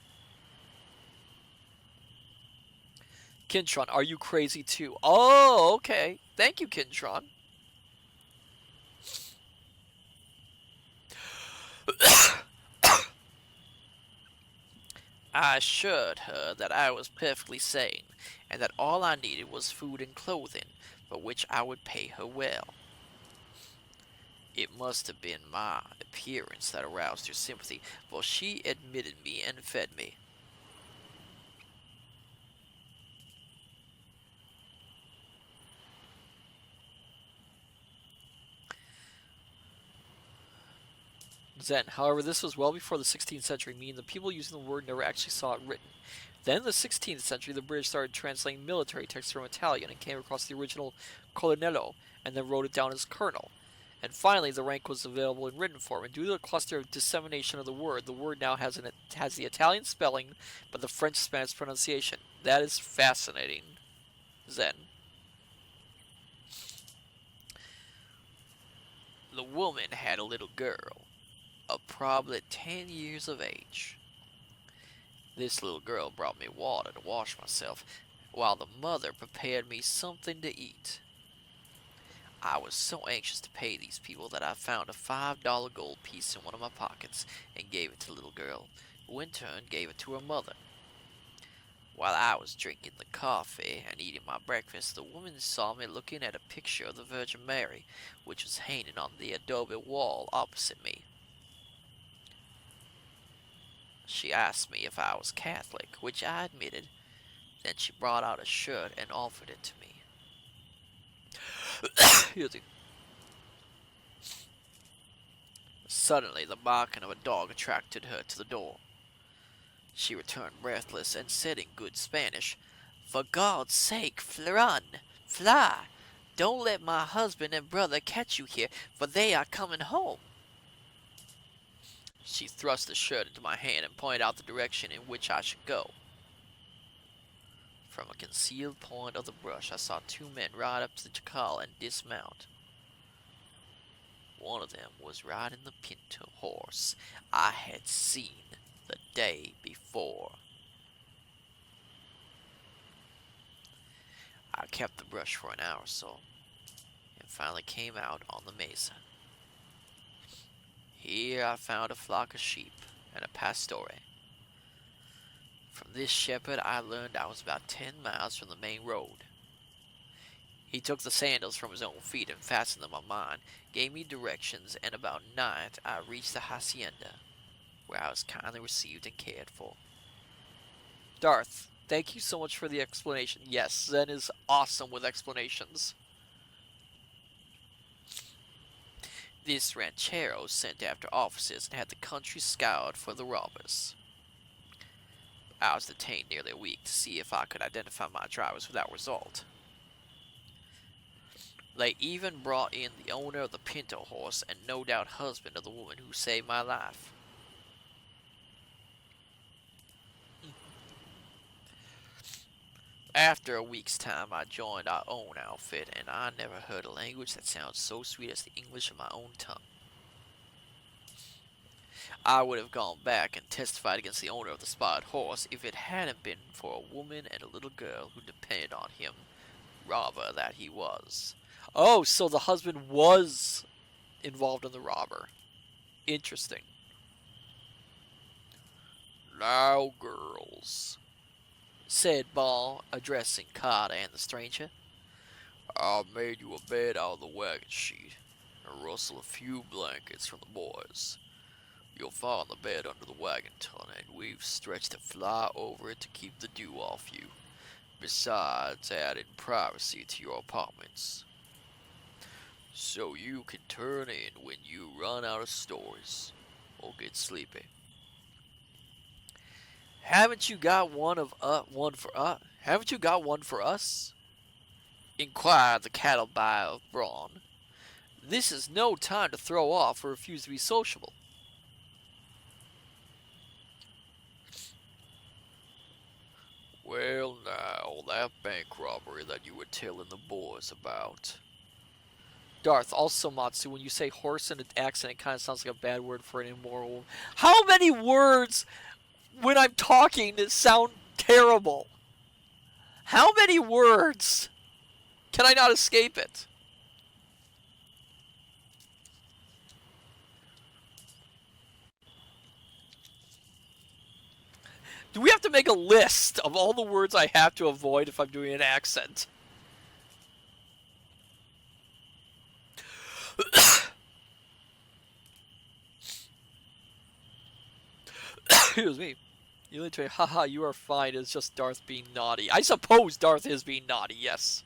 Kintron, are you crazy too? Oh, okay. Thank you, Kintron. I assured her that I was perfectly sane, and that all I needed was food and clothing, for which I would pay her well. It must have been my appearance that aroused her sympathy, for she admitted me and fed me. Zen. However, this was well before the 16th century, meaning the people using the word never actually saw it written. Then in the 16th century, the British started translating military texts from Italian and came across the original colonnello and then wrote it down as colonel. And finally, the rank was available in written form, and due to the cluster of dissemination of the word now has the Italian spelling, but the French-Spanish pronunciation. That is fascinating. Zen. The woman had a little girl, of probably 10 years of age. This little girl brought me water to wash myself, while the mother prepared me something to eat. I was so anxious to pay these people that I found a $5 gold piece in one of my pockets and gave it to the little girl, who in turn gave it to her mother. While I was drinking the coffee and eating my breakfast, the woman saw me looking at a picture of the Virgin Mary, which was hanging on the adobe wall opposite me. She asked me if I was Catholic, which I admitted. Then she brought out a shirt and offered it to me. Suddenly, the barking of a dog attracted her to the door. She returned breathless and said in good Spanish, "For God's sake, run, fly! Don't let my husband and brother catch you here, for they are coming home." She thrust the shirt into my hand and pointed out the direction in which I should go. From a concealed point of the brush, I saw two men ride up to the jacal and dismount. One of them was riding the pinto horse I had seen the day before. I kept the brush for an hour or so, and finally came out on the mesa. Here I found a flock of sheep and a pastore. From this shepherd I learned I was about 10 miles from the main road. He took the sandals from his own feet and fastened them on mine, gave me directions, and about night I reached the hacienda, where I was kindly received and cared for. Darth, thank you so much for the explanation. Yes, Zen is awesome with explanations. This ranchero sent after officers and had the country scoured for the robbers. I was detained nearly a week to see if I could identify my drivers without result. They even brought in the owner of the pinto horse and no doubt husband of the woman who saved my life. After a week's time, I joined our own outfit, and I never heard a language that sounds so sweet as the English of my own tongue. I would have gone back and testified against the owner of the spotted horse if it hadn't been for a woman and a little girl who depended on him, robber that he was. Oh, so the husband was involved in the robber. Interesting. "Now, girls," said Ball, addressing Carter and the stranger, "I've made you a bed out of the wagon sheet and rustle a few blankets from the boys. You'll find the bed under the wagon ton, and we've stretched a fly over it to keep the dew off you, besides adding privacy to your apartments. So you can turn in when you run out of stories or get sleepy." "Haven't you got one for us? Haven't you got one for us?" inquired the cattle buyer of Braun. "This is no time to throw off or refuse to be sociable." "Well, now, that bank robbery that you were telling the boys about." Darth, also Matsu, when you say horse in an accent, it kind of sounds like a bad word for an immoral woman. How many words when I'm talking that sound terrible? How many words? Can I not escape it? Do we have to make a list of all the words I have to avoid if I'm doing an accent? Excuse me. You literally, haha, you are fine. It's just Darth being naughty. I suppose Darth is being naughty, yes.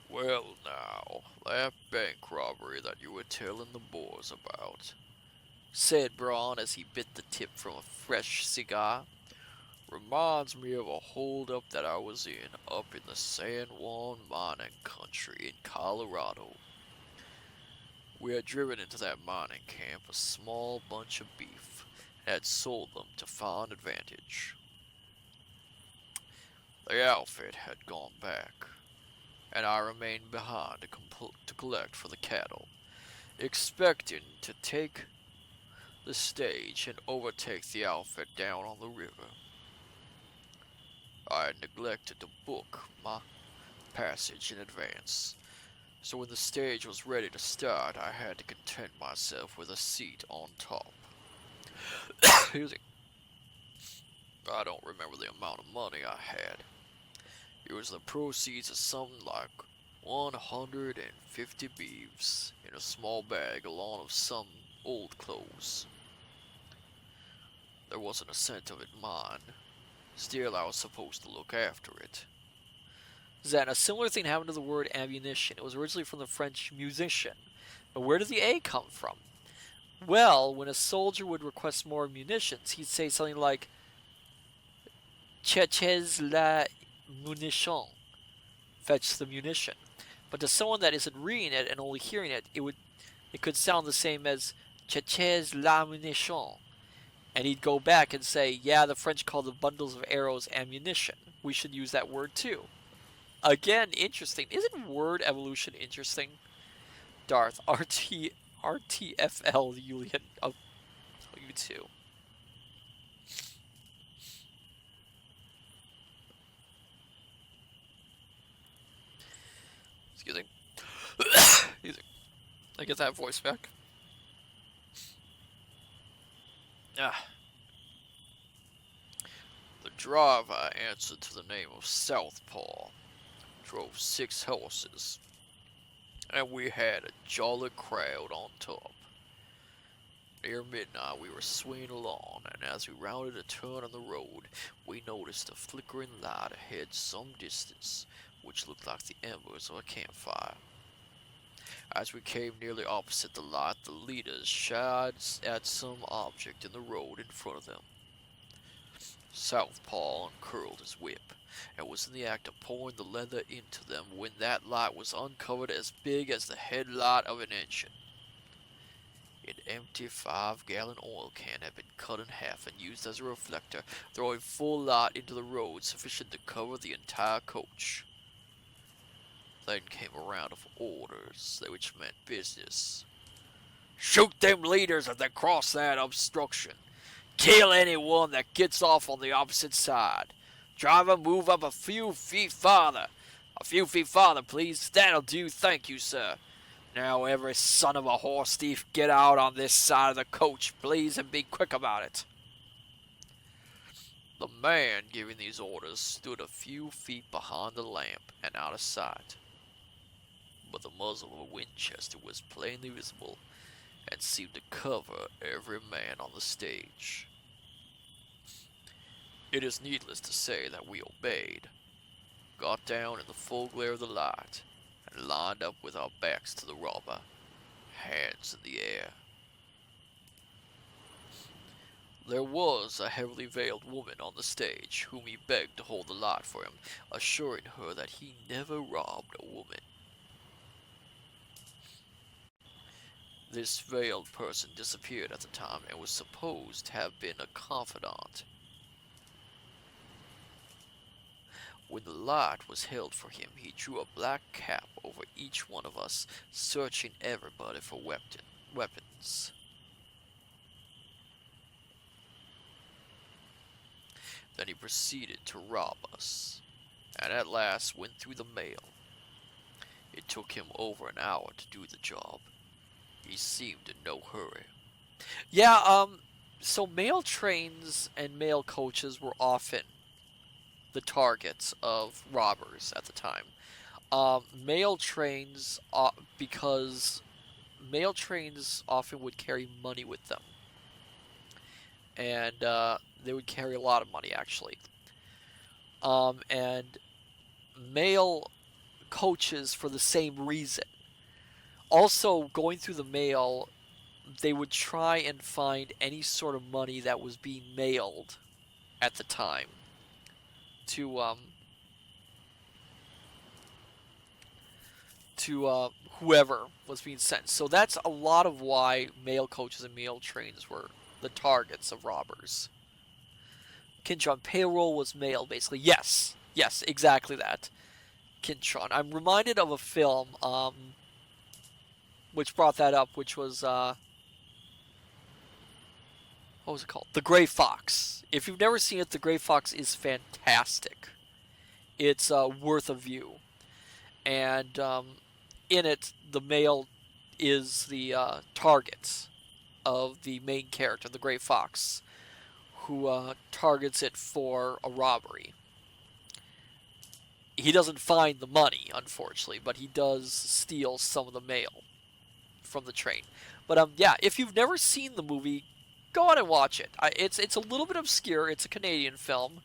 "Well, now, that bank robbery that you were telling the boys about," said Braun as he bit the tip from a fresh cigar, "reminds me of a holdup that I was in up in the San Juan mining country in Colorado. We had driven into that mining camp a small bunch of beef and had sold them to fine advantage. The outfit had gone back, and I remained behind to collect for the cattle, expecting to take the stage and overtake the outfit down on the river. I had neglected to book my passage in advance, so when the stage was ready to start, I had to content myself with a seat on top. I don't remember the amount of money I had. It was the proceeds of something like 150 beeves in a small bag along with some old clothes. There wasn't a cent of it mine. Still, I was supposed to look after it. Then a similar thing happened to the word ammunition. It was originally from the French musician. But where did the A come from? Well, when a soldier would request more munitions, he'd say something like, Cherchez la munition. Fetch the munition. But to someone that isn't reading it and only hearing it, it could sound the same as Cherchez la munition. And he'd go back and say, yeah, the French call the bundles of arrows ammunition. We should use that word too. Again, interesting. Isn't word evolution interesting? Darth, RTFL, Julian. Oh, you too. Excuse me. Excuse me. I get that voice back. Ah. The driver answered to the name of Southpaw. Drove 6 horses, and we had a jolly crowd on top. Near midnight we were swinging along, and as we rounded a turn on the road, we noticed a flickering light ahead some distance, which looked like the embers of a campfire. As we came nearly opposite the light, the leaders shied at some object in the road in front of them. Southpaw uncurled his whip, and was in the act of pouring the leather into them when that light was uncovered as big as the headlight of an engine. An empty 5-gallon oil can had been cut in half and used as a reflector, throwing full light into the road sufficient to cover the entire coach. Then came a round of orders, which meant business. Shoot them leaders as they cross that obstruction. Kill anyone that gets off on the opposite side. Driver, move up a few feet farther. A few feet farther, please. That'll do, thank you, sir. Now every son of a horse thief get out on this side of the coach, please, and be quick about it. The man giving these orders stood a few feet behind the lamp and out of sight. But the muzzle of a Winchester was plainly visible and seemed to cover every man on the stage. It is needless to say that we obeyed, got down in the full glare of the light, and lined up with our backs to the robber, hands in the air. There was a heavily veiled woman on the stage, whom he begged to hold the light for him, assuring her that he never robbed a woman. This veiled person disappeared at the time and was supposed to have been a confidant. When the light was held for him, he drew a black cap over each one of us, searching everybody for weapons. Then he proceeded to rob us, and at last went through the mail. It took him over an hour to do the job. He seemed in no hurry. Yeah, so mail trains and mail coaches were often the targets of robbers at the time. Mail trains, because mail trains often would carry money with them. And they would carry a lot of money, actually. And mail coaches for the same reason. Also, going through the mail, they would try and find any sort of money that was being mailed at the time to whoever was being sent. So that's a lot of why mail coaches and mail trains were the targets of robbers. Kintron, payroll was mail, basically. Yes, exactly that. Kintron. I'm reminded of a film, which brought that up, which was, what was it called? The Gray Fox. If you've never seen it, The Gray Fox is fantastic. It's worth a view. And in it, the male is the target of the main character, the Gray Fox, who targets it for a robbery. He doesn't find the money, unfortunately, but he does steal some of the mail. from the train. But yeah, if you've never seen the movie, go on and watch it. It's a little bit obscure. It's a Canadian film,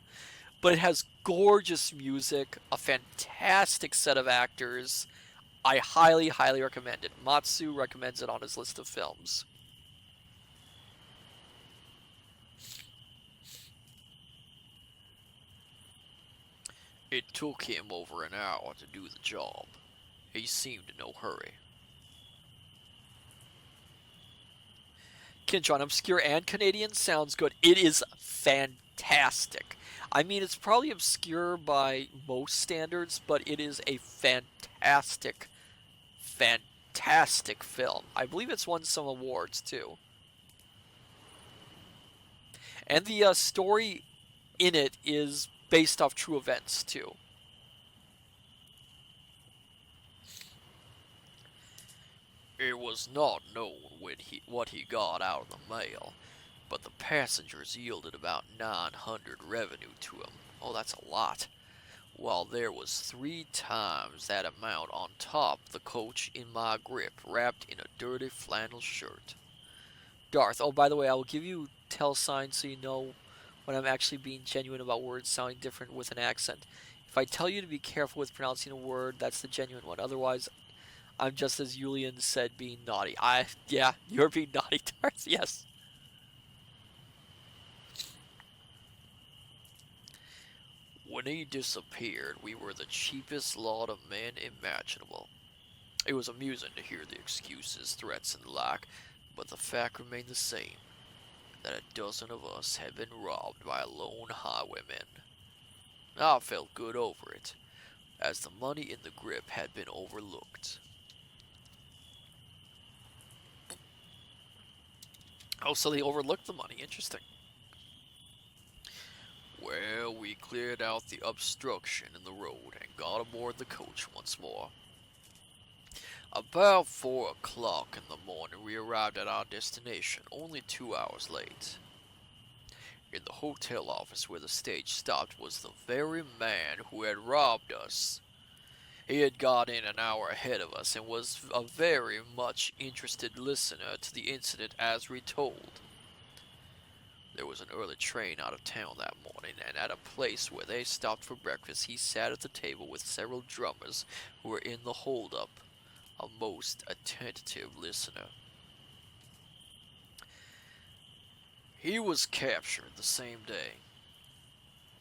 but it has gorgeous music, a fantastic set of actors. I highly, highly recommend it. Matsu recommends it on his list of films. It took him over an hour to do the job. He seemed in no hurry. Kinchon, obscure and Canadian sounds good. It is fantastic. I mean, it's probably obscure by most standards, but it is a fantastic, fantastic film. I believe it's won some awards too. And the story in it is based off true events too. It was not known what he got out of the mail, but the passengers yielded about 900 revenue to him. Oh, that's a lot. While there was 3 times that amount on top the coach in my grip, wrapped in a dirty flannel shirt. Darth, oh, by the way, I will give you tell signs so you know when I'm actually being genuine about words sounding different with an accent. If I tell you to be careful with pronouncing a word, that's the genuine one. Otherwise, I'm just as Julian said, being naughty. Yeah, you're being naughty, Darth, yes. When he disappeared, we were the cheapest lot of men imaginable. It was amusing to hear the excuses, threats, and the like, but the fact remained the same, that a dozen of us had been robbed by a lone highwayman. I felt good over it, as the money in the grip had been overlooked. Oh, so they overlooked the money. Interesting. Well, we cleared out the obstruction in the road and got aboard the coach once more. About 4 o'clock in the morning, we arrived at our destination, only 2 hours late. In the hotel office where the stage stopped was the very man who had robbed us. He had got in an hour ahead of us and was a very much interested listener to the incident as retold. There was an early train out of town that morning, and at a place where they stopped for breakfast, he sat at the table with several drummers who were in the hold-up, a most attentive listener. He was captured the same day.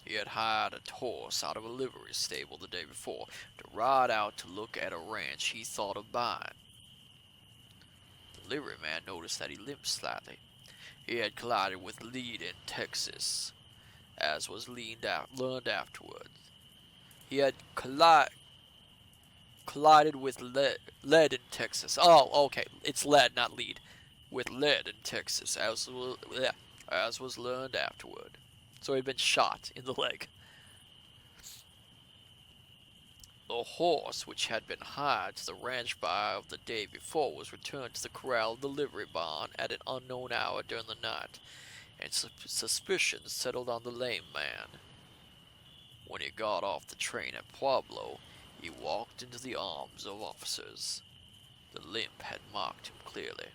He had hired a horse out of a livery stable the day before to ride out to look at a ranch he thought of buying. The liveryman noticed that he limped slightly. He had collided with lead in Texas, as was learned afterward. He had collided with lead in Texas. Oh, okay, it's lead, not lead. With lead in Texas, as was learned afterward. So he had been shot in the leg. The horse, which had been hired to the ranch buyer of the day before, was returned to the corral of the livery barn at an unknown hour during the night, and suspicion settled on the lame man. When he got off the train at Pueblo, he walked into the arms of officers. The limp had marked him clearly.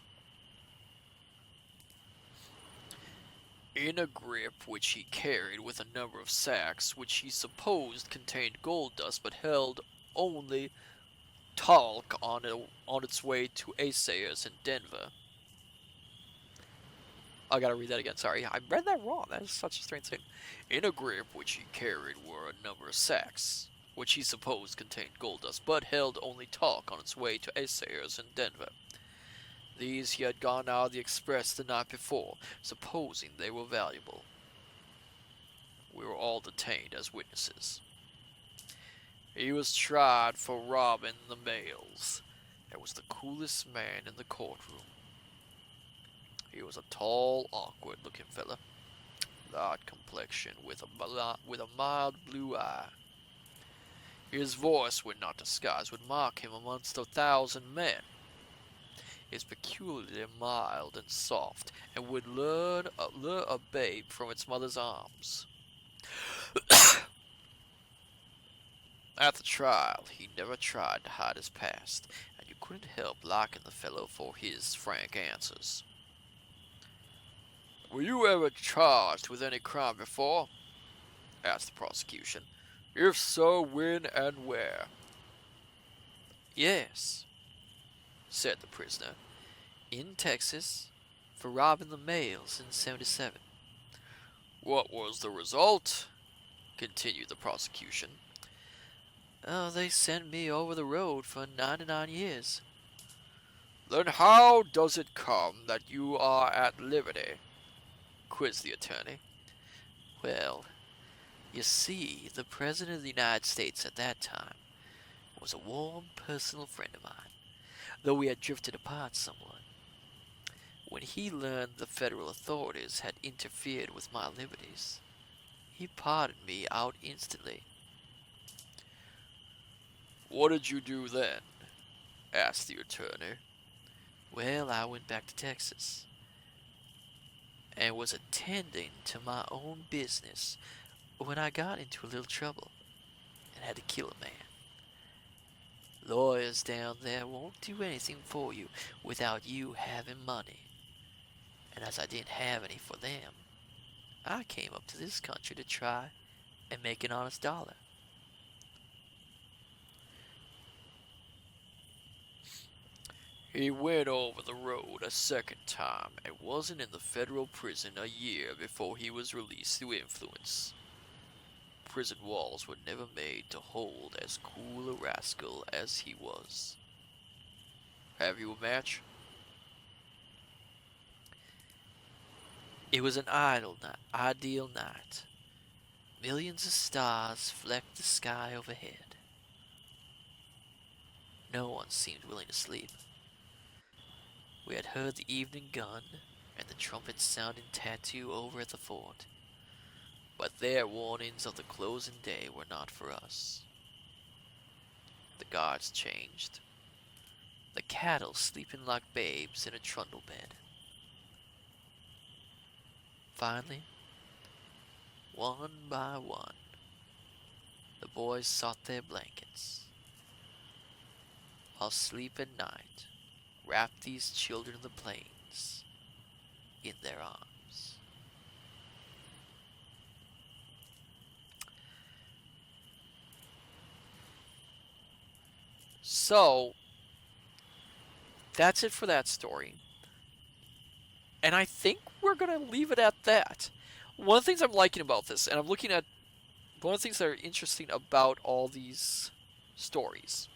In a grip which he carried with a number of sacks, which he supposed contained gold dust, but held only talc on its way to Asayers in Denver. I gotta read that again, sorry. I read that wrong. That is such a strange thing. In a grip which he carried were a number of sacks, which he supposed contained gold dust, but held only talc on its way to Asayers in Denver. These he had gone out of the express the night before, supposing they were valuable. We were all detained as witnesses. He was tried for robbing the mails, and was the coolest man in the courtroom. He was a tall, awkward-looking fella, light complexion with a mild blue eye. His voice, when not disguised, would mark him amongst 1,000 men. Is peculiarly mild and soft, and would lure a babe from its mother's arms. At the trial, he never tried to hide his past, and you couldn't help liking the fellow for his frank answers. Were you ever charged with any crime before? Asked the prosecution. If so, when and where? Yes, said the prisoner, in Texas, for robbing the mails in '77. What was the result? Continued the prosecution. Oh, they sent me over the road for 99 years. Then how does it come that you are at liberty? Quizzed the attorney. Well, you see, the President of the United States at that time was a warm personal friend of mine, though we had drifted apart somewhat. When he learned the federal authorities had interfered with my liberties, he pardoned me out instantly. What did you do then? Asked the attorney. Well, I went back to Texas and was attending to my own business when I got into a little trouble and had to kill a man. Lawyers down there won't do anything for you without you having money. And as I didn't have any for them, I came up to this country to try and make an honest dollar. He went over the road a second time and wasn't in the federal prison a year before he was released through influence. Prison walls were never made to hold as cool a rascal as he was. Have you a match? It was an ideal night. Millions of stars flecked the sky overhead. No one seemed willing to sleep. We had heard the evening gun and the trumpet sounding tattoo over at the fort, but their warnings of the closing day were not for us. The guards changed, the cattle sleeping like babes in a trundle bed. Finally, one by one, the boys sought their blankets, while sleep at night wrapped these children of the plains in their arms. So, that's it for that story. And I think we're going to leave it at that. One of the things I'm liking about this, and I'm looking at one of the things that are interesting about all these stories,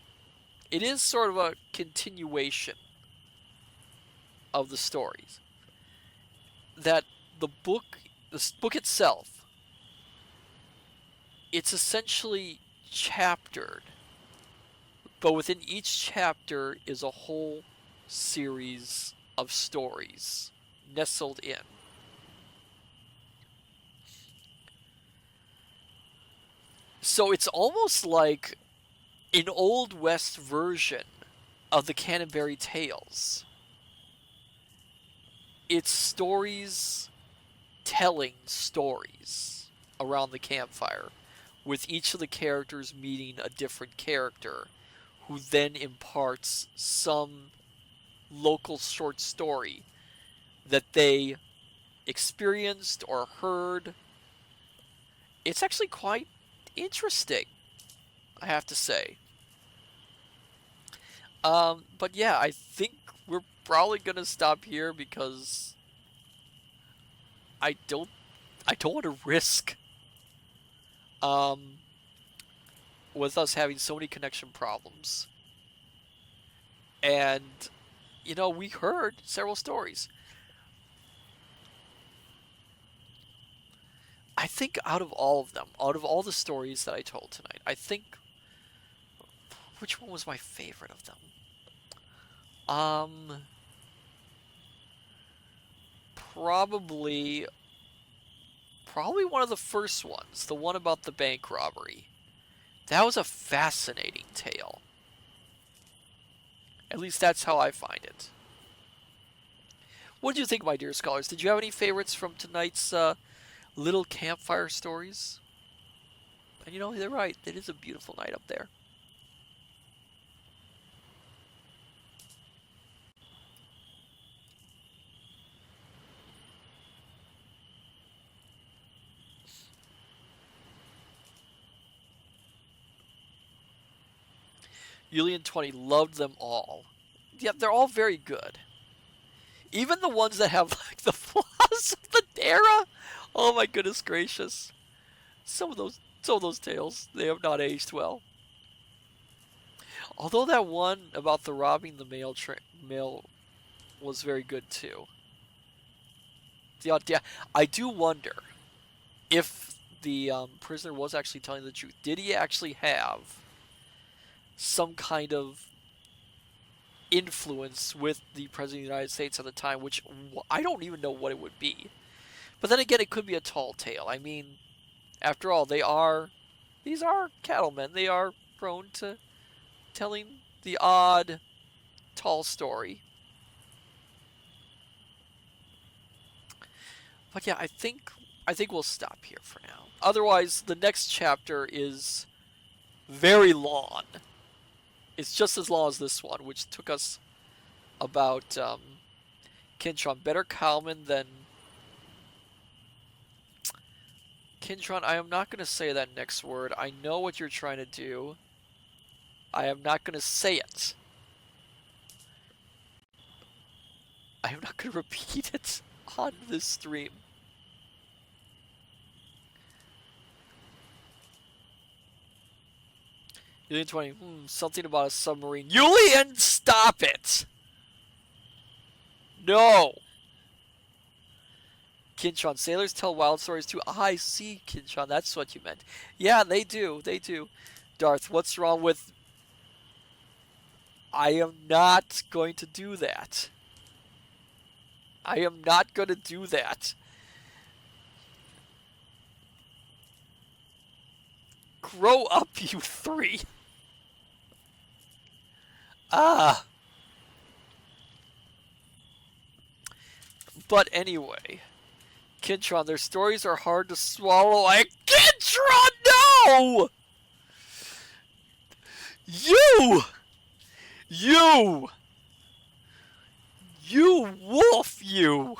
it is sort of a continuation of the stories. That the book itself, it's essentially chaptered, but within each chapter is a whole series of stories nestled in. So it's almost like an Old West version of the Canterbury Tales. It's stories telling stories around the campfire, with each of the characters meeting a different character, who then imparts some local short story that they experienced or heard. It's actually quite interesting, I have to say. But yeah, I think we're probably gonna stop here because I don't want to risk with us having so many connection problems. And we heard several stories. I think out of all of them, out of all the stories that I told tonight, I think, which one was my favorite of them? Probably one of the first ones, the one about the bank robbery. That was a fascinating tale. At least that's how I find it. What did you think, my dear scholars? Did you have any favorites from tonight's little campfire stories? And they're right. It is a beautiful night up there. Julian 20 loved them all. Yeah, they're all very good. Even the ones that have like the flaws of the era. Oh my goodness gracious. Some of those tales, they have not aged well. Although that one about the robbing the mail was very good too. Yeah, I do wonder if the prisoner was actually telling the truth. Did he actually have some kind of influence with the President of the United States at the time, which I don't even know what it would be. But then again, it could be a tall tale. I mean, after all, these are cattlemen. They are prone to telling the odd, tall story. But yeah, I think we'll stop here for now. Otherwise, the next chapter is very long. It's just as long as this one, which took us about Kintron. Better cowman than Kintron. I am not going to say that next word. I know what you're trying to do. I am not going to say it. I am not going to repeat it on this stream. Julian 20. Something about a submarine. Julian, stop it! No! Kintron. Sailors tell wild stories too. Ah, I see, Kintron. That's what you meant. Yeah, they do. They do. Darth, what's wrong with... I am not going to do that. I am not going to do that. Grow up, you three. Ah. But anyway, Kintron, their stories are hard to swallow. Kintron, no! You! You wolf, you!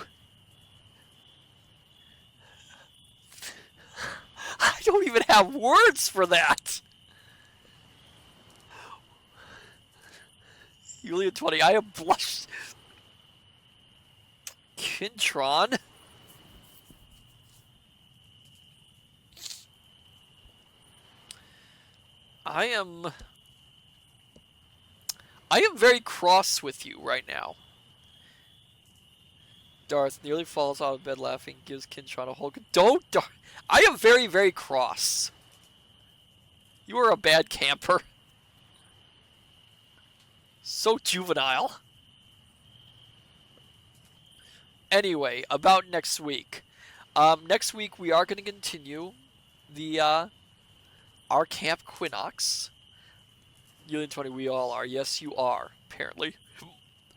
I don't even have words for that! Julia 20, I am blushed. Kintron? I am very cross with you right now. Darth nearly falls out of bed laughing, gives Kintron a whole... Don't, Darth! I am very, very cross. You are a bad camper. So juvenile. Anyway, about next week. Next week we are going to continue the our Camp Quinox. Julian 20, we all are. Yes, you are, apparently.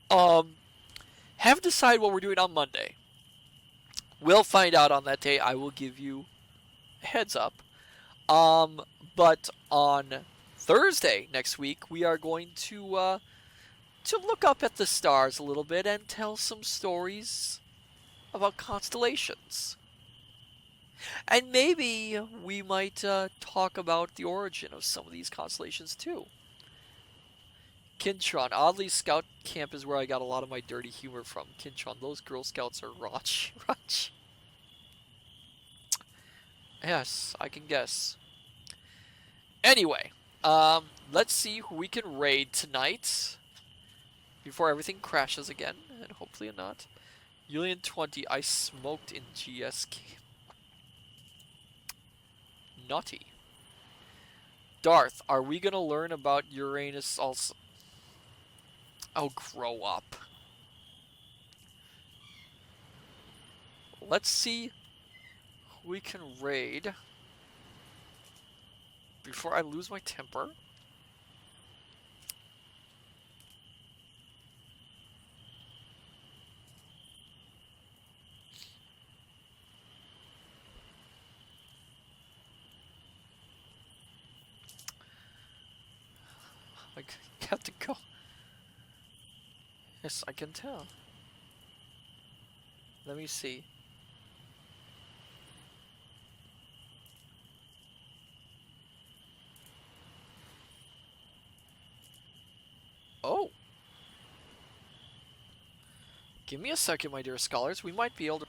Haven't decided what we're doing on Monday. We'll find out on that day. I will give you a heads up. But on Thursday next week, we are going to look up at the stars a little bit and tell some stories about constellations. And maybe we might talk about the origin of some of these constellations too. Kintron, oddly, Scout Camp is where I got a lot of my dirty humor from. Kintron, those Girl Scouts are raunchy. Yes, I can guess. Anyway, let's see who we can raid tonight before everything crashes again, and hopefully not. Julian 20, I smoked in GSK. Naughty. Darth, are we gonna learn about Uranus also? Oh, grow up. Let's see who we can raid before I lose my temper. I got to go. Yes, I can tell. Let me see. Give me a second, my dear scholars. We might be able to...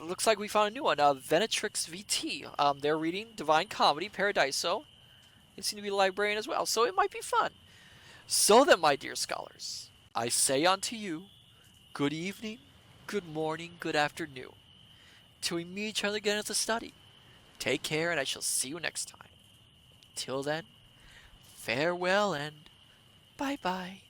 Looks like we found a new one, Venetrix VT. They're reading Divine Comedy, Paradiso. They seem to be a librarian as well, so it might be fun. So then, my dear scholars, I say unto you, good evening, good morning, good afternoon. Till we meet each other again at the study. Take care, and I shall see you next time. Till then, farewell and bye-bye.